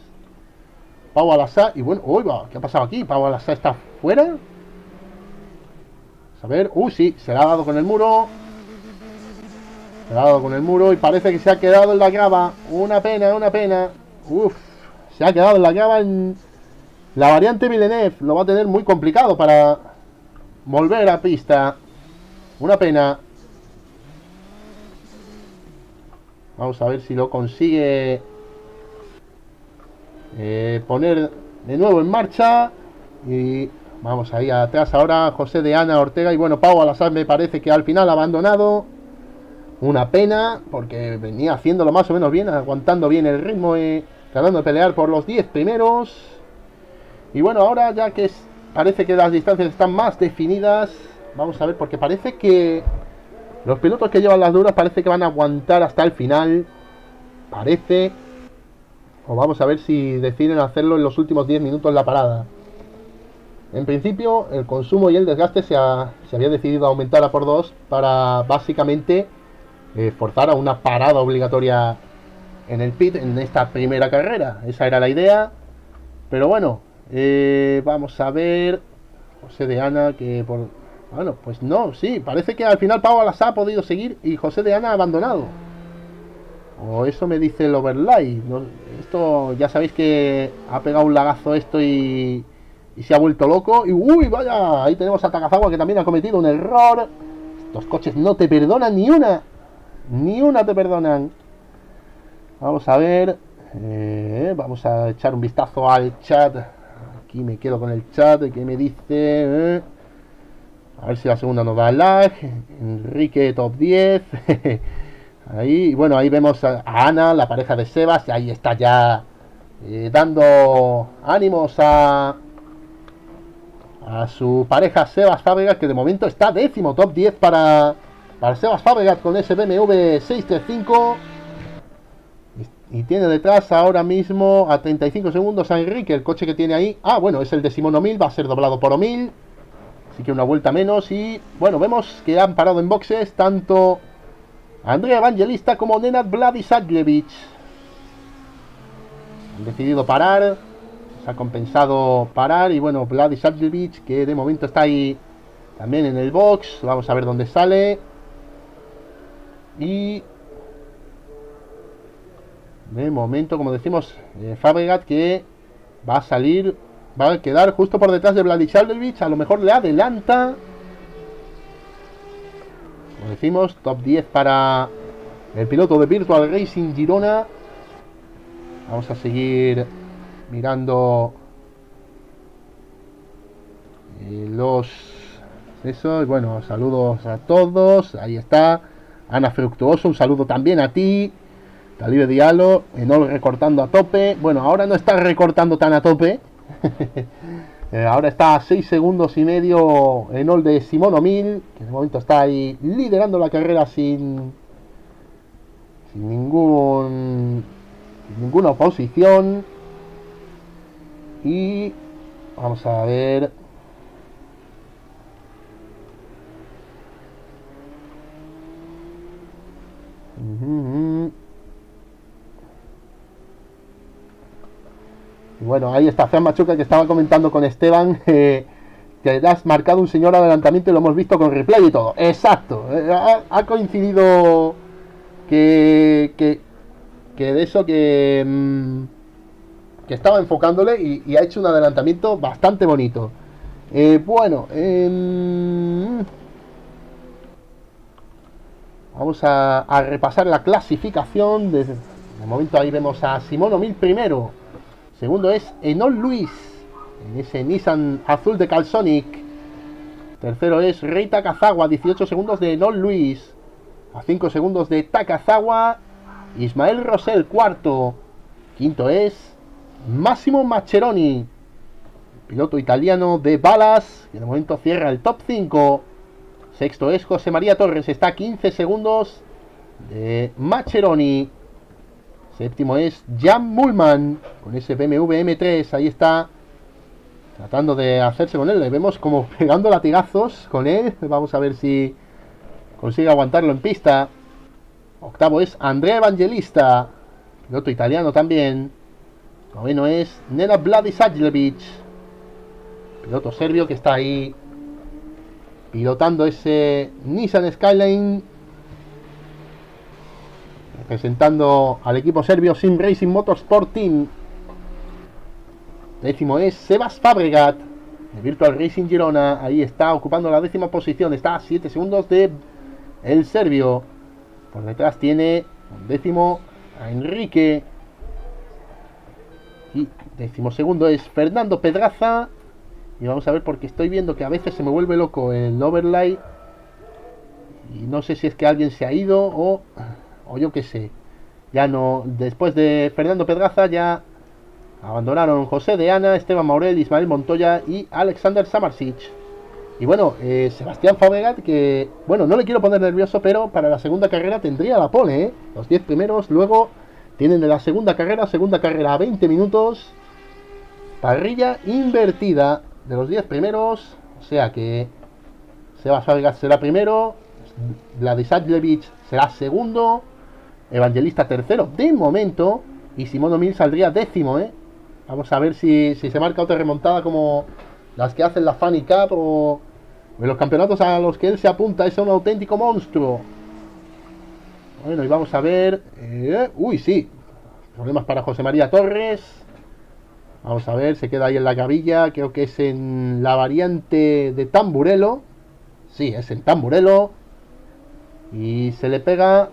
Pau Alasá, y bueno, uy, ¿qué ha pasado aquí? Pau Alasá está fuera. Vamos a ver, sí, se le ha dado con el muro. Se le ha dado con el muro y parece que se ha quedado en la grava. Una pena, una pena. Uf, se ha quedado en la grava en la variante Villeneuve. Lo va a tener muy complicado para volver a pista. Una pena. Vamos a ver si lo consigue poner de nuevo en marcha. Y vamos ahí atrás ahora José de Ana Ortega. Y bueno, Pau Alasá me parece que al final ha abandonado. Una pena, porque venía haciéndolo más o menos bien, aguantando bien el ritmo y tratando de pelear por los 10 primeros. Y bueno, ahora ya que parece que las distancias están más definidas, vamos a ver, porque parece que los pilotos que llevan las duras parece que van a aguantar hasta el final. Parece. O vamos a ver si deciden hacerlo en los últimos 10 minutos la parada. En principio, el consumo y el desgaste se había decidido aumentar a por 2 para básicamente forzar a una parada obligatoria en el pit en esta primera carrera. Esa era la idea. Pero bueno, vamos a ver. José de Ana, que por... bueno, pues no, sí, parece que al final Pau Alasá ha podido seguir y José de Ana ha abandonado. O eso me dice el overlay. No, esto ya sabéis que ha pegado un lagazo esto y se ha vuelto loco. Y uy, vaya, ahí tenemos a Takazawa, que también ha cometido un error. Estos coches no te perdonan ni una. Ni una te perdonan. Vamos a ver. Vamos a echar un vistazo al chat. Aquí me quedo con el chat. ¿Qué me dice? A ver si la segunda nos da lag. Enrique top 10. Ahí, bueno, ahí vemos a Ana, la pareja de Sebas. Y ahí está ya dando ánimos a su pareja Sebas Fábregas, que de momento está 10º, top 10 para Sebas Fábregas con ese BMW 635. Y tiene detrás ahora mismo a 35 segundos a Enrique, el coche que tiene ahí. Ah, bueno, es el de Simon O'Mill, va a ser doblado por O'Mill. Así que una vuelta menos. Y bueno, vemos que han parado en boxes tanto Andrea Evangelista como Nenad Vladisajevic. Han decidido parar. Se ha compensado parar. Y bueno, Vladi Sadjevic, que de momento está ahí también en el box. Vamos a ver dónde sale. Y de momento, como decimos, Fabregat, que va a salir, va a quedar justo por detrás de Vladi Sadjevic. A lo mejor le adelanta. Como decimos, top 10 para el piloto de Virtual Racing Girona. Vamos a seguir mirando los eso. Y bueno, saludos a todos. Ahí está Ana Fructuoso, un saludo también a ti. Talibe Diallo, Enol recortando a tope. Bueno, ahora no está recortando tan a tope. Ahora está a 6 segundos y medio Enol de Simón O'Mill, que de momento está ahí liderando la carrera sin ninguna oposición. Y vamos a ver. Y bueno, ahí está Fran Machuca, que estaba comentando con Esteban que has marcado un señor adelantamiento y lo hemos visto con replay y todo. Exacto, ha coincidido que de eso que estaba enfocándole y ha hecho un adelantamiento bastante bonito. Bueno, vamos a repasar la clasificación. De momento ahí vemos a Simón O'Mill primero. Segundo es Enol Luis en ese Nissan azul de Calsonic. Tercero es Rei Takazawa, 18 segundos de Enol Luis. A 5 segundos de Takazawa. Ismael Rosell, cuarto. Quinto es Massimo Mascheroni, piloto italiano de Balas, que de momento cierra el top 5. Sexto es José María Torres, está a 15 segundos de Mascheroni. Séptimo es Jan Mullman con ese BMW M3, ahí está tratando de hacerse con él. Le vemos como pegando latigazos con él. Vamos a ver si consigue aguantarlo en pista. Octavo es Andrea Evangelista, piloto italiano también. Noveno es Nenad Vladi Sadjevic, piloto serbio que está ahí pilotando ese Nissan Skyline, representando al equipo serbio Sim Racing Motorsport Team. Décimo es Sebas Fabregat de Virtual Racing Girona, ahí está ocupando la décima posición, está a 7 segundos de el serbio. Por detrás tiene un décimo a Enrique. Y decimosegundo es Fernando Pedraza. Y vamos a ver, porque estoy viendo que a veces se me vuelve loco el overlay. Y no sé si es que alguien se ha ido o yo qué sé. Ya no, después de Fernando Pedraza ya abandonaron José de Ana, Esteban Maurel, Ismael Montoya y Alexander Samarsic. Y bueno, Sebastián Fabregat, que bueno, no le quiero poner nervioso, pero para la segunda carrera tendría la pole, ¿eh? Los 10 primeros, luego tienen de la segunda carrera a 20 minutos. Parrilla invertida de los 10 primeros. O sea que Sebas Fabregat será primero, Vladislav será segundo, Evangelista tercero de momento, y Simón O'Mill saldría décimo, ¿eh? Vamos a ver si se marca otra remontada como las que hacen la Funny Cup o en los campeonatos a los que él se apunta. Es un auténtico monstruo. Bueno, y vamos a ver. Uy, sí. Problemas para José María Torres. Vamos a ver, se queda ahí en la gavilla. Creo que es en la variante de Tamburello. Sí, es en Tamburello. Y se le pega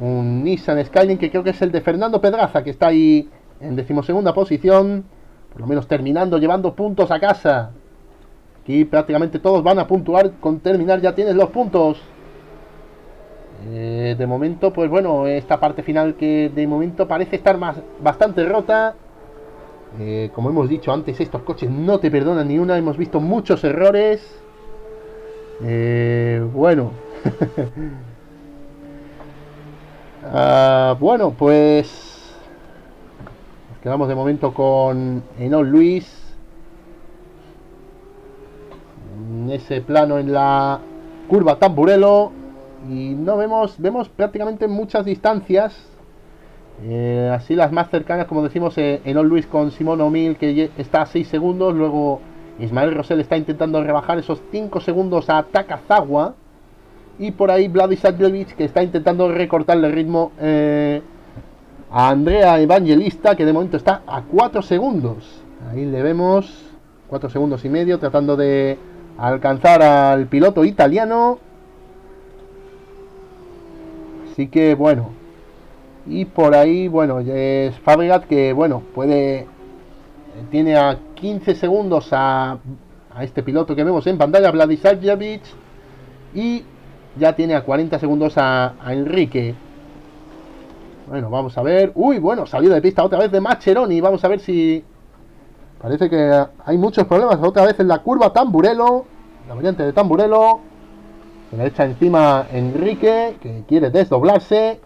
un Nissan Skyline, que creo que es el de Fernando Pedraza, que está ahí en decimosegunda posición. Por lo menos terminando, llevando puntos a casa. Aquí prácticamente todos van a puntuar. Con terminar ya tienes los puntos. De momento, pues bueno, esta parte final que de momento parece estar bastante rota. Como hemos dicho antes, estos coches no te perdonan ni una. Hemos visto muchos errores. Bueno. Bueno, pues nos quedamos de momento con Enol Luis. En ese plano en la curva Tamburello. Y no vemos prácticamente muchas distancias. Así las más cercanas, como decimos, Enoch Lewis con Simon O'Mill, que está a 6 segundos. Luego Ismael Rosell está intentando rebajar esos 5 segundos a Takazawa. Y por ahí Vladi Sadjevic, que está intentando recortarle el ritmo a Andrea Evangelista, que de momento está a 4 segundos. Ahí le vemos 4 segundos y medio, tratando de alcanzar al piloto italiano. Así que bueno. Y por ahí, bueno, es Fabregat, que bueno, tiene a 15 segundos a este piloto que vemos en pantalla, Vladi Sadjevic. Y ya tiene a 40 segundos a Enrique. Bueno, vamos a ver. Uy, bueno, salida de pista otra vez de Mascheroni. Vamos a ver si... Parece que hay muchos problemas otra vez en la curva Tamburello. La variante de Tamburello. Se le echa encima Enrique, que quiere desdoblarse.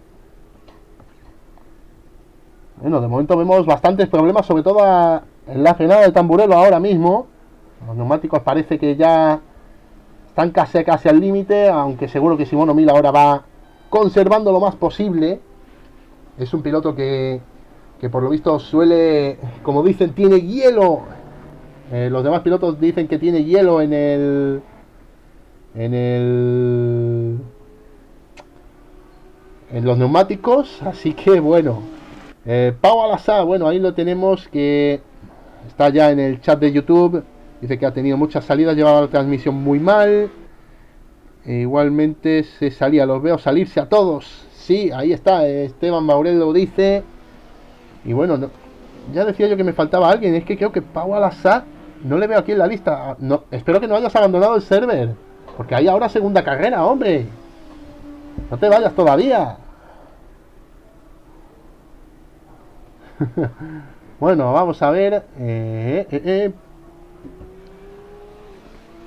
Bueno, de momento vemos bastantes problemas, sobre todo en la frenada de Tamburello ahora mismo. Los neumáticos parece que ya están casi al límite, aunque seguro que Simon O'Mill ahora va conservando lo más posible. Es un piloto que por lo visto suele, como dicen, tiene hielo. Los demás pilotos dicen que tiene hielo en los neumáticos, así que bueno. Pau Alasá, bueno, ahí lo tenemos, que está ya en el chat de YouTube. Dice que ha tenido muchas salidas, llevaba la transmisión muy mal. Igualmente se salía, los veo salirse a todos. Sí, ahí está, Esteban Maurel lo dice. Y bueno, ya decía yo que me faltaba alguien. Es que creo que Pau Alasá no le veo aquí en la lista. No, espero que no hayas abandonado el server, porque hay ahora segunda carrera, hombre. No te vayas todavía. Bueno, vamos a ver.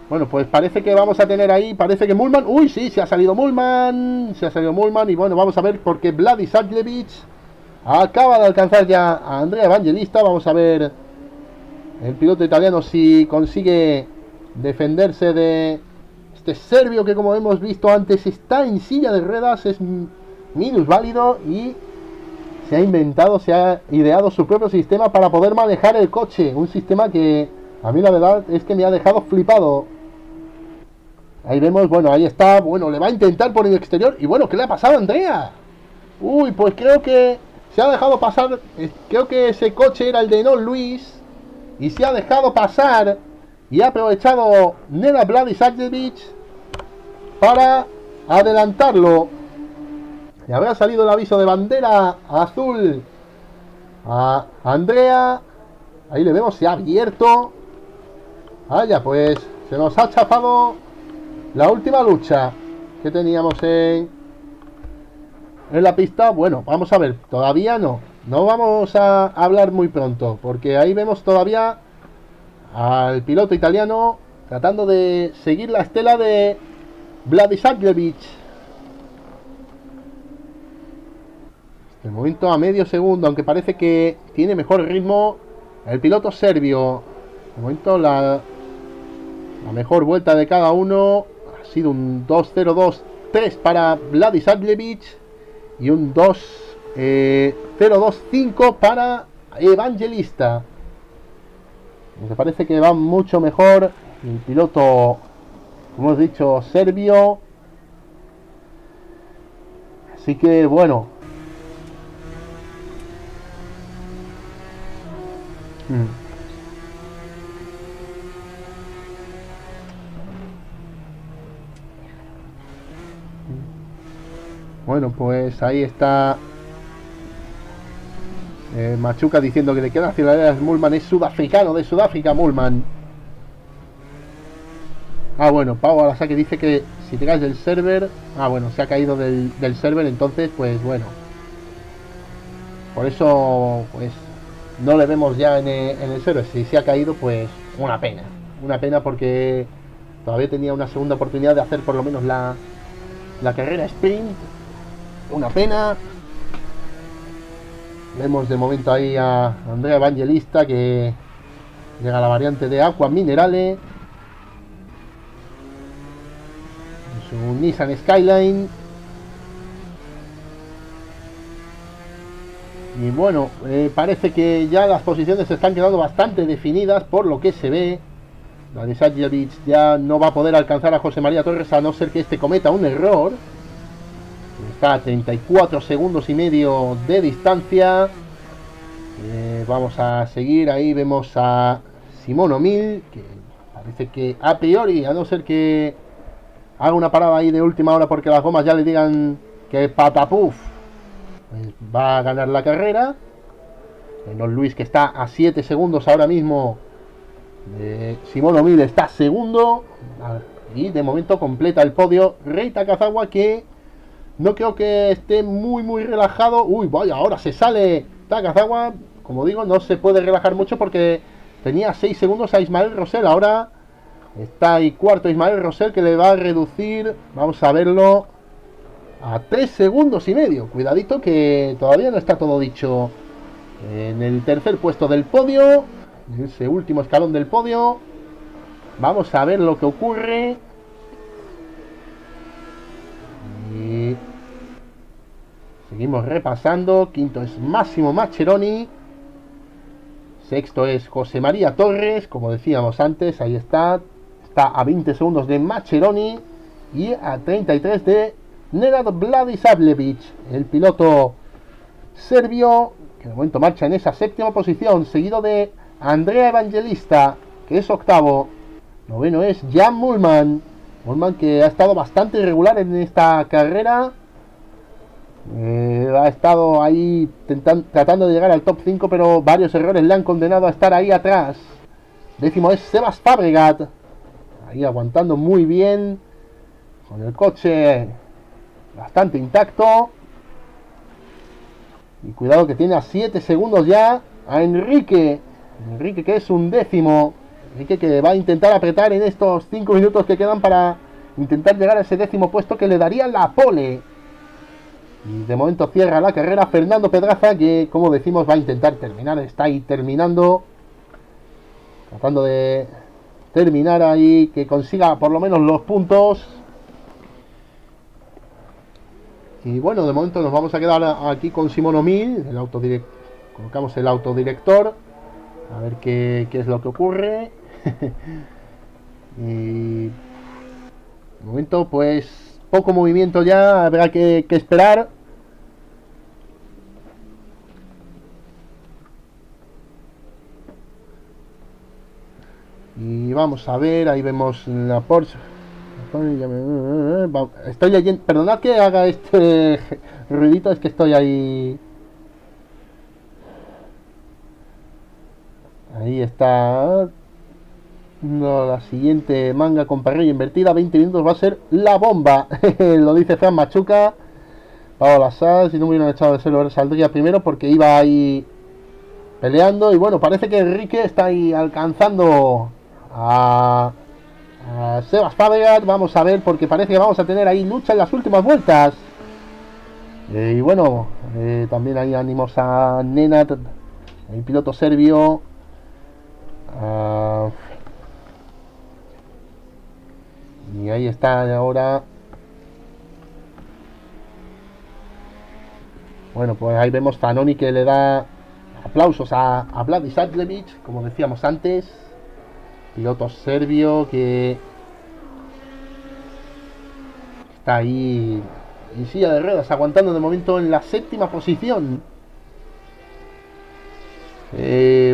Bueno, pues parece que vamos a tener ahí. Parece que Mullman. Uy, sí, se ha salido Mullman. Y bueno, vamos a ver, porque Vladi Sadjevic acaba de alcanzar ya a Andrea Evangelista. Vamos a ver el piloto italiano si consigue defenderse de este serbio, que como hemos visto antes está en silla de ruedas, es minusválido y se ha ideado su propio sistema para poder manejar el coche. Un sistema que a mí la verdad es que me ha dejado flipado. Ahí vemos, bueno, ahí está. Bueno, le va a intentar por el exterior. Y bueno, ¿qué le ha pasado a Andrea? Uy, pues creo que se ha dejado pasar. Creo que ese coche era el de Enoch Lewis. Y se ha dejado pasar. Y ha aprovechado Nena Vladi Sadjevic para adelantarlo. Le habrá salido el aviso de bandera azul a Andrea. Ahí le vemos, se ha abierto. Ya pues se nos ha chafado la última lucha que teníamos en la pista. Bueno, vamos a ver, todavía no vamos a hablar muy pronto, porque ahí vemos todavía al piloto italiano tratando de seguir la estela de Vladi Sadjevic. De momento a medio segundo, aunque parece que tiene mejor ritmo el piloto serbio. De momento la mejor vuelta de cada uno ha sido un 2.02.3 para Vladi Sadjevic y un 2.025 para Evangelista. Me parece que va mucho mejor el piloto, como hemos dicho, serbio. Así que bueno. Bueno, pues ahí está Machuca diciendo que le queda ciudadanas. Mullman es sudafricano, de Sudáfrica, Mullman. Bueno, Pau Alasá que dice que si te caes del server. Bueno, se ha caído del server, entonces pues bueno. Por eso pues no le vemos ya en el server. Si se ha caído, pues una pena. Una pena, porque todavía tenía una segunda oportunidad de hacer por lo menos la carrera sprint. Una pena. Vemos de momento ahí a Andrea Evangelista, que llega a la variante de Aqua Minerale. Su Nissan Skyline. Y bueno, parece que ya las posiciones se están quedando bastante definidas por lo que se ve. Bladisavljevic ya no va a poder alcanzar a José María Torres a no ser que este cometa un error. Está a 34 segundos y medio de distancia. Vamos a seguir. Ahí vemos a Simón O'Mill, que parece que a priori, a no ser que haga una parada ahí de última hora porque las gomas ya le digan que patapuf, pues va a ganar la carrera. Don Luis, que está a 7 segundos ahora mismo. Simón O'Mill está segundo. Y de momento completa el podio Rei Takazawa, que no creo que esté muy relajado. Uy, vaya, ahora se sale Takazawa. Como digo, no se puede relajar mucho porque tenía 6 segundos a Ismael Rosell. Ahora está ahí cuarto Ismael Rosell, que le va a reducir, vamos a verlo, a 3 segundos y medio. Cuidadito que todavía no está todo dicho. En el tercer puesto del podio, en ese último escalón del podio, vamos a ver lo que ocurre. Y seguimos repasando. Quinto es Massimo Mascheroni. Sexto es José María Torres, como decíamos antes, ahí está. Está a 20 segundos de Mascheroni y a 33 de Nenad Bladisavljevic, el piloto serbio, que de momento marcha en esa séptima posición, seguido de Andrea Evangelista, que es octavo. Noveno es Jan Mullman. Mullman, que ha estado bastante irregular en esta carrera. Ha estado ahí tratando de llegar al top 5, pero varios errores le han condenado a estar ahí atrás. Décimo es Sebas Fabregat, ahí aguantando muy bien, con el coche bastante intacto. Y cuidado que tiene a 7 segundos ya a Enrique, que es un décimo. Enrique, que va a intentar apretar en estos 5 minutos que quedan para intentar llegar a ese décimo puesto que le daría la pole. Y de momento cierra la carrera Fernando Pedraza, que como decimos va a intentar terminar. Está ahí terminando, tratando de terminar ahí, que consiga por lo menos los puntos. Y bueno, de momento nos vamos a quedar aquí con Simón O'Mill, colocamos el autodirector, a ver qué es lo que ocurre. Y de momento pues poco movimiento ya, habrá que esperar. Y vamos a ver, ahí vemos la Porsche. Estoy leyendo, perdonad que haga este ruidito, es que estoy ahí. Ahí está. No, la siguiente manga con parrilla invertida, 20 minutos va a ser la bomba. Lo dice Fran Machuca. Paola Sanz, si no me hubieran echado de cero saldría primero porque iba ahí peleando. Y bueno, parece que Enrique está ahí alcanzando a Sebas Fabregat. Vamos a ver, porque parece que vamos a tener ahí lucha en las últimas vueltas. Y bueno, también ahí ánimos a Nenad, el piloto serbio. Y ahí está ahora. Bueno, pues ahí vemos Zanoni, que le da aplausos a Bladisavljevic, como decíamos antes. Piloto serbio que está ahí en silla de ruedas, aguantando de momento en la séptima posición.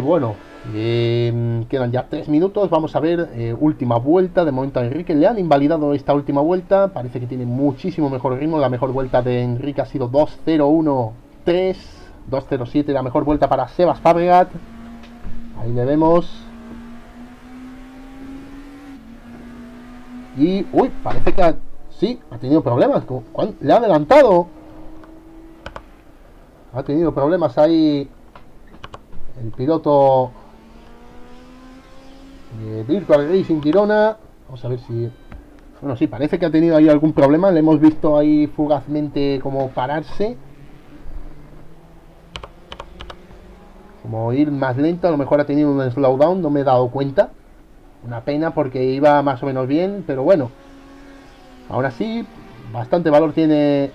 Bueno, quedan ya 3 minutos. Vamos a ver, última vuelta. De momento a Enrique le han invalidado esta última vuelta. Parece que tiene muchísimo mejor ritmo. La mejor vuelta de Enrique ha sido 2.01.3, 2.07 la mejor vuelta para Sebas Fabregat. Ahí le vemos. Y, uy, parece que ha tenido problemas. Le ha adelantado. Ha tenido problemas ahí el piloto de Virtual Racing Girona. Vamos a ver si... Bueno, sí, parece que ha tenido ahí algún problema. Le hemos visto ahí fugazmente como pararse, como ir más lento. A lo mejor ha tenido un slowdown, no me he dado cuenta. Una pena porque iba más o menos bien, pero bueno, aún así bastante valor tiene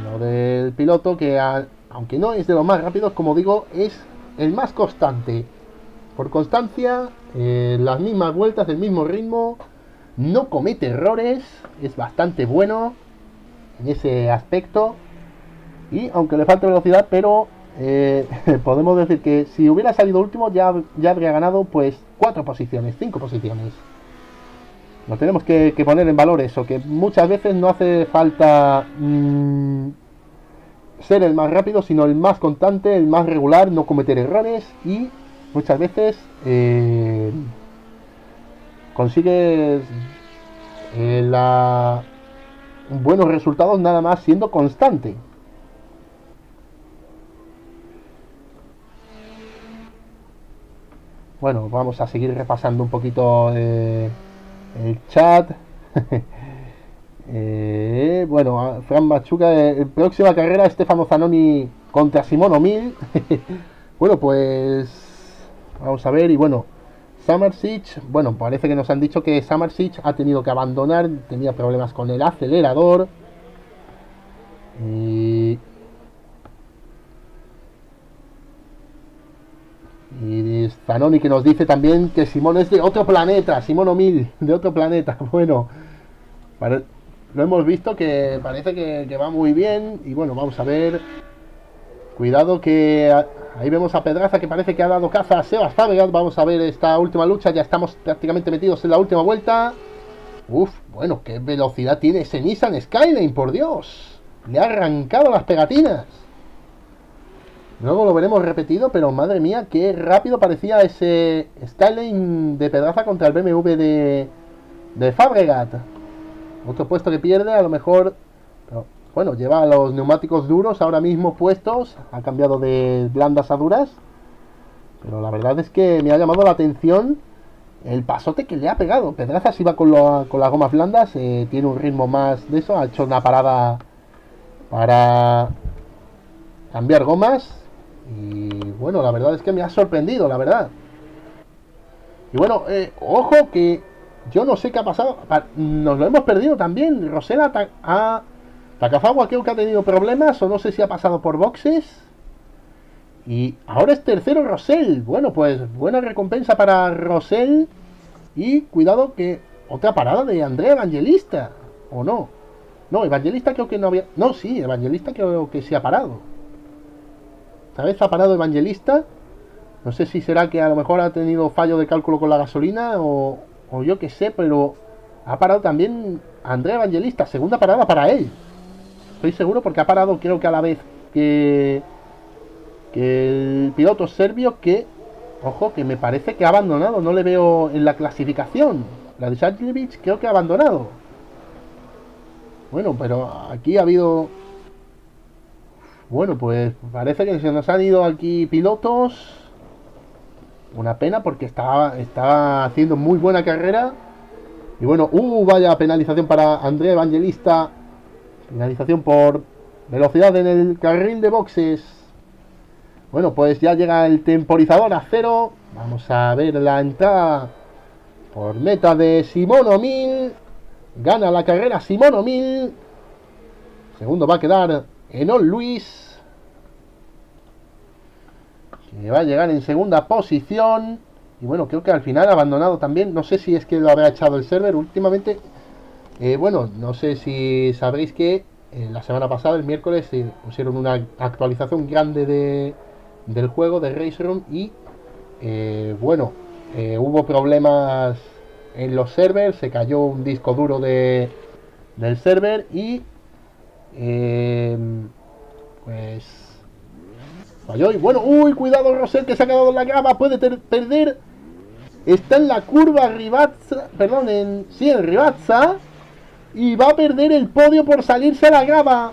lo del piloto, que ha aunque no es de los más rápidos, como digo, es el más constante. Por constancia, las mismas vueltas, el mismo ritmo, no comete errores, es bastante bueno en ese aspecto. Y aunque le falta velocidad, pero podemos decir que si hubiera salido último ya habría ganado pues 4 posiciones, 5 posiciones. Nos tenemos que poner en valor eso, que muchas veces no hace falta ser el más rápido, sino el más constante, el más regular, no cometer errores, y muchas veces consigues buenos resultados nada más siendo constante. Bueno, vamos a seguir repasando un poquito el chat. Bueno, Fran Machuca, próxima carrera, Stefano Zanoni contra Simón O'Mill. Bueno, pues vamos a ver. Y bueno, Summersiege, bueno, parece que nos han dicho que Summersiege ha tenido que abandonar, tenía problemas con el acelerador. Y Zanoni, que nos dice también que Simón es de otro planeta, Simón O'Mill, de otro planeta. Bueno, lo hemos visto que parece que va muy bien. Y bueno, vamos a ver. Cuidado que ahí vemos a Pedraza, que parece que ha dado caza a Sebas Fábregas. Vamos a ver esta última lucha, ya estamos prácticamente metidos en la última vuelta. Uf, bueno, qué velocidad tiene ese Nissan Skyline, por Dios. Le ha arrancado las pegatinas. Luego lo veremos repetido, pero madre mía, qué rápido parecía ese Skyline de Pedraza contra el BMW de Fabregat. Otro puesto que pierde, a lo mejor. Pero, bueno, lleva los neumáticos duros ahora mismo puestos. Ha cambiado de blandas a duras. Pero la verdad es que me ha llamado la atención el pasote que le ha pegado. Pedraza si va con las gomas blandas. Tiene un ritmo más de eso. Ha hecho una parada para cambiar gomas. Y bueno, la verdad es que me ha sorprendido, la verdad. Y bueno, ojo que yo no sé qué ha pasado. Nos lo hemos perdido también. Rosella Takazawa creo que ha tenido problemas, o no sé si ha pasado por boxes. Y ahora es tercero Rosell. Bueno, pues buena recompensa para Rosell. Y cuidado que otra parada de Andrea Evangelista. ¿O no? No, Evangelista creo que no había. No, sí, Evangelista creo que sí ha parado. Esta vez ha parado Evangelista. No sé si será que a lo mejor ha tenido fallo de cálculo con la gasolina o yo qué sé, pero ha parado también Andrea Evangelista. Segunda parada para él. Estoy seguro porque ha parado creo que a la vez que el piloto serbio, que, ojo, que me parece que ha abandonado. No le veo en la clasificación. La de Sajljevic creo que ha abandonado. Bueno, pero aquí ha habido... Bueno, pues parece que se nos han ido aquí pilotos. Una pena porque estaba haciendo muy buena carrera. Y bueno, vaya penalización para Andrea Evangelista. Penalización por velocidad en el carril de boxes. Bueno, pues ya llega el temporizador a 0. Vamos a ver la entrada por meta de Simón O'Mill. Gana la carrera Simón O'Mill. Segundo va a quedar Enol Luis, que va a llegar en segunda posición. Y bueno, creo que al final ha abandonado también. No sé si es que lo habrá echado el server últimamente. Bueno, no sé si sabréis que la semana pasada, el miércoles, pusieron una actualización grande del juego de Race Room. Y bueno, hubo problemas en los servers. Se cayó un disco duro del server. Y pues falló. Y bueno, cuidado Rosell, que se ha quedado en la grava. Puede perder. Está en la curva Rivazza, perdón, en Rivazza, y va a perder el podio por salirse a la grava.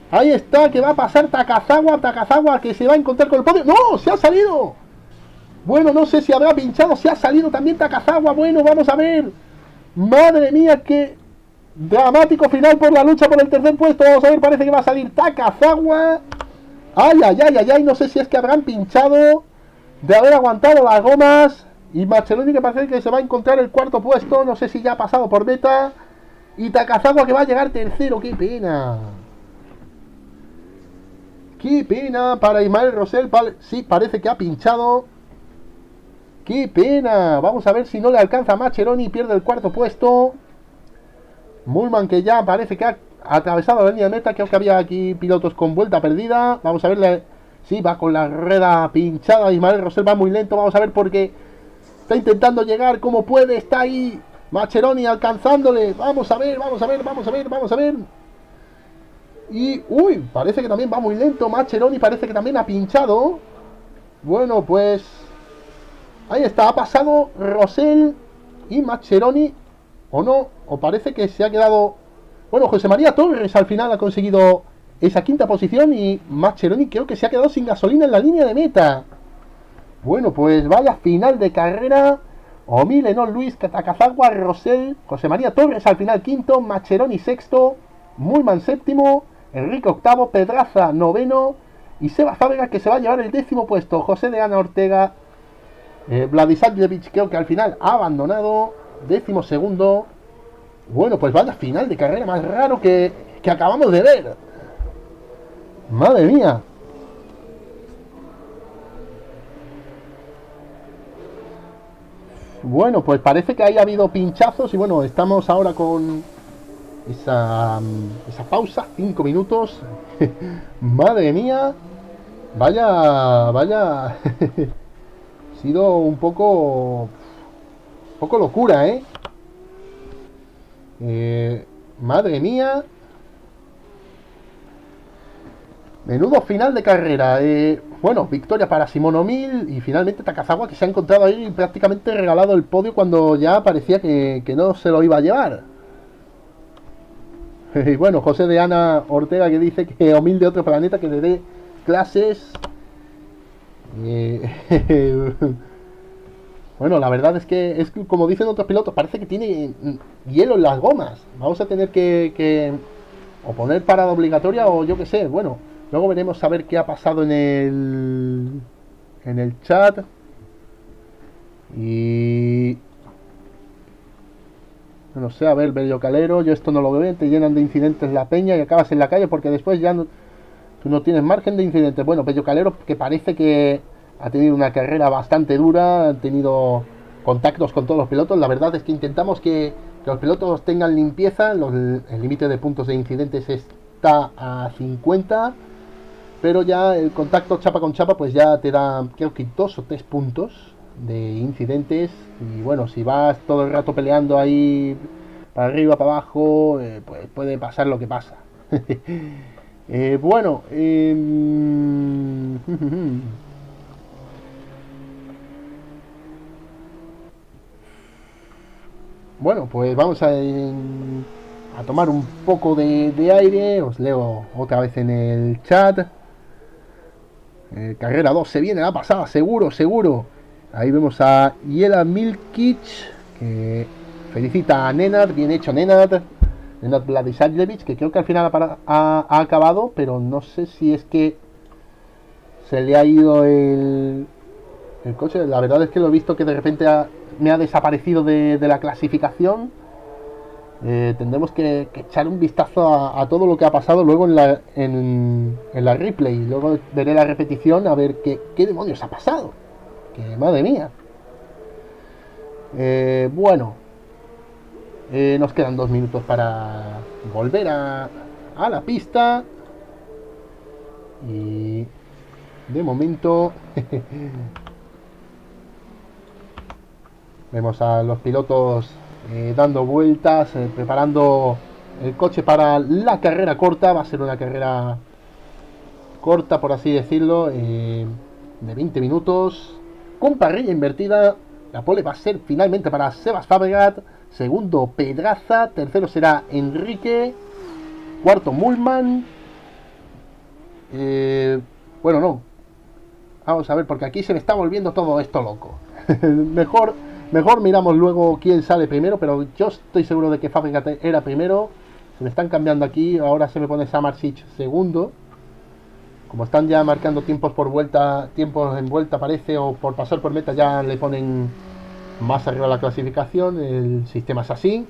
Ahí está, que va a pasar Takazawa, que se va a encontrar con el podio. ¡No! ¡Se ha salido! Bueno, no sé si habrá pinchado. Se ha salido también Takazawa. Bueno, vamos a ver. Madre mía, qué dramático final por la lucha por el tercer puesto. Vamos a ver, parece que va a salir Takazawa. Ay, no sé si es que habrán pinchado de haber aguantado las gomas. Y Macheloni, que parece que se va a encontrar el cuarto puesto. No sé si ya ha pasado por meta. Y Takazawa, que va a llegar tercero. ¡Qué pena! Qué pena para Ismael Rosell. Sí, parece que ha pinchado. Qué pena. Vamos a ver si no le alcanza a Mascheroni y pierde el cuarto puesto. Mullman, que ya parece que ha atravesado la línea de meta. Creo que había aquí pilotos con vuelta perdida. Vamos a verle. Sí, va con la rueda pinchada. Ismael Rosell va muy lento. Vamos a ver porque está intentando llegar como puede. Está ahí Mascheroni alcanzándole. Vamos a ver. Y, uy, parece que también va muy lento. Mascheroni parece que también ha pinchado. Bueno, pues ahí está, ha pasado Rosell y Mascheroni. O no, o parece que se ha quedado. Bueno, José María Torres al final ha conseguido esa quinta posición. Y Mascheroni creo que se ha quedado sin gasolina en la línea de meta. Bueno, pues vaya final de carrera. Omi, Lenón, Luis, Takazawa, Rosell, José María Torres al final quinto, Mascheroni sexto, Mullman séptimo, Enrique octavo, Pedraza noveno y Seba Fábrega, que se va a llevar el décimo puesto. José de Ana Ortega, Vladislav creo que al final ha abandonado, décimo segundo. Bueno, pues vaya final de carrera más raro que acabamos de ver. Madre mía. Bueno, pues parece que ahí ha habido pinchazos y bueno, estamos ahora con esa pausa, 5 minutos. Madre mía, vaya, ha sido un poco locura, madre mía. Menudo final de carrera. Bueno, victoria para Simón O'Mill y finalmente Takazawa, que se ha encontrado ahí prácticamente regalado el podio cuando ya parecía que no se lo iba a llevar. Y bueno, José de Ana Ortega, que dice que O'Mill de otro planeta, que le dé clases. Bueno, la verdad es que como dicen otros pilotos, parece que tiene hielo en las gomas. Vamos a tener que o poner parada obligatoria o yo que sé. Bueno, luego veremos a ver qué ha pasado en el chat. Y no sé, a ver, Bello Calero, yo esto no lo veo, te llenan de incidentes la peña y acabas en la calle porque después ya tú no tienes margen de incidentes. Bueno, Bello Calero, que parece que ha tenido una carrera bastante dura, han tenido contactos con todos los pilotos. La verdad es que intentamos que los pilotos tengan limpieza. El límite de puntos de incidentes está a 50, pero ya el contacto chapa con chapa pues ya te da, creo que 2 o 3 puntos de incidentes. Y bueno, si vas todo el rato peleando ahí para arriba, para abajo, pues puede pasar lo que pasa. Bueno, bueno, pues vamos a tomar un poco de aire. Os leo otra vez en el chat. Carrera 2 se viene la pasada, seguro. Ahí vemos a Yela Milkic, que felicita a Nenad. Bien hecho, Nenad Vladislav, que creo que al final ha acabado, pero no sé si es que se le ha ido el coche. La verdad es que lo he visto que de repente me ha desaparecido de la clasificación. Tendremos que echar un vistazo a todo lo que ha pasado luego en la replay. Luego veré la repetición a ver qué demonios ha pasado. Que madre mía. Bueno, nos quedan 2 minutos para volver a la pista. Y de momento vemos a los pilotos dando vueltas, preparando el coche para la carrera corta. Va a ser una carrera corta, por así decirlo, de 20 minutos, con parrilla invertida. La pole va a ser finalmente para Sebas Fabregat, segundo Pedraza, tercero será Enrique, cuarto Mullman. Bueno, no, vamos a ver, porque aquí se me está volviendo todo esto loco. Mejor miramos luego quién sale primero, pero yo estoy seguro de que Fabregat era primero. Se me están cambiando aquí, ahora se me pone Samarsic segundo. Como están ya marcando tiempos en vuelta parece, o por pasar por meta, ya le ponen más arriba la clasificación. El sistema es así.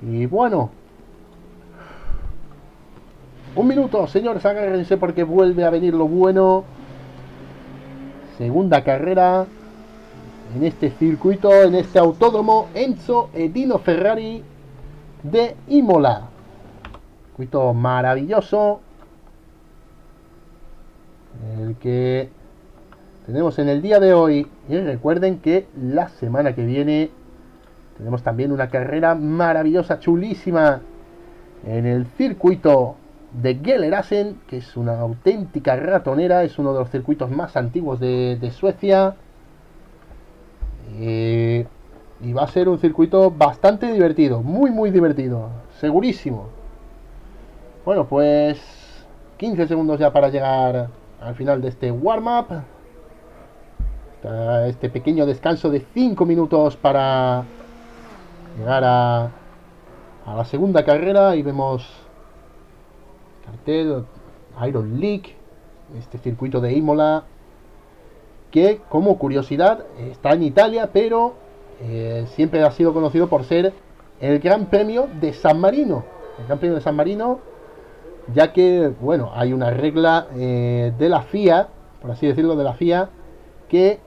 Y bueno, Un minuto, señores, agárrense porque vuelve a venir lo bueno. Segunda carrera en este circuito, en este autódromo Enzo Edino Ferrari de Imola. Circuito maravilloso, el que tenemos en el día de hoy. Y recuerden que la semana que viene tenemos también una carrera maravillosa, chulísima, en el circuito de Gelerasen, que es una auténtica ratonera, es uno de los circuitos más antiguos de Suecia. Y va a ser un circuito bastante divertido, muy divertido, segurísimo. Bueno, pues 15 segundos ya para llegar al final de este warm-up. Este pequeño descanso de 5 minutos para llegar a la segunda carrera. Y vemos cartel Iron League, este circuito de Imola, que como curiosidad está en Italia, pero siempre ha sido conocido por ser el Gran Premio de San Marino. El Gran Premio de San Marino, ya que, bueno, hay una regla de la FIA, por así decirlo, de la FIA, que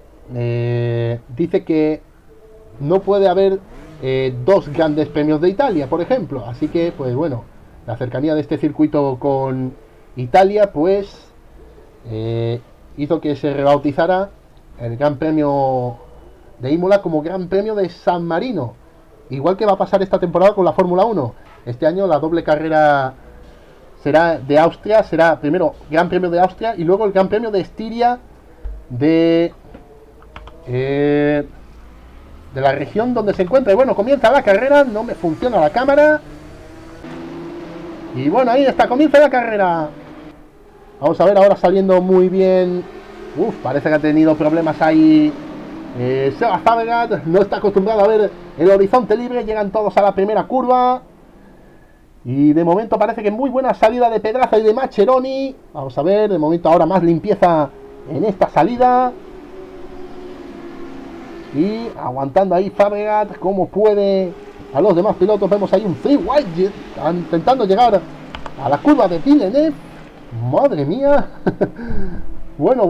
dice que no puede haber dos grandes premios de Italia, por ejemplo. Así que, pues bueno, la cercanía de este circuito con Italia, pues hizo que se rebautizara el Gran Premio de Imola como Gran Premio de San Marino. Igual que va a pasar esta temporada con la Fórmula 1. Este año la doble carrera será de Austria, será primero Gran Premio de Austria y luego el Gran Premio de Estiria de la región donde se encuentra. Y bueno, comienza la carrera, no me funciona la cámara. Y bueno, ahí está, comienza la carrera. Vamos a ver ahora saliendo muy bien. Parece que ha tenido problemas ahí Seba Fabregat, no está acostumbrado a ver el horizonte libre. Llegan todos a la primera curva. Y de momento parece que muy buena salida de Pedraza y de Mascheroni. Vamos a ver, de momento ahora más limpieza en esta salida. Y aguantando ahí Fabregat como puede a los demás pilotos. Vemos ahí un free wide intentando llegar a la curva de Villeneuve. Madre mía. Bueno.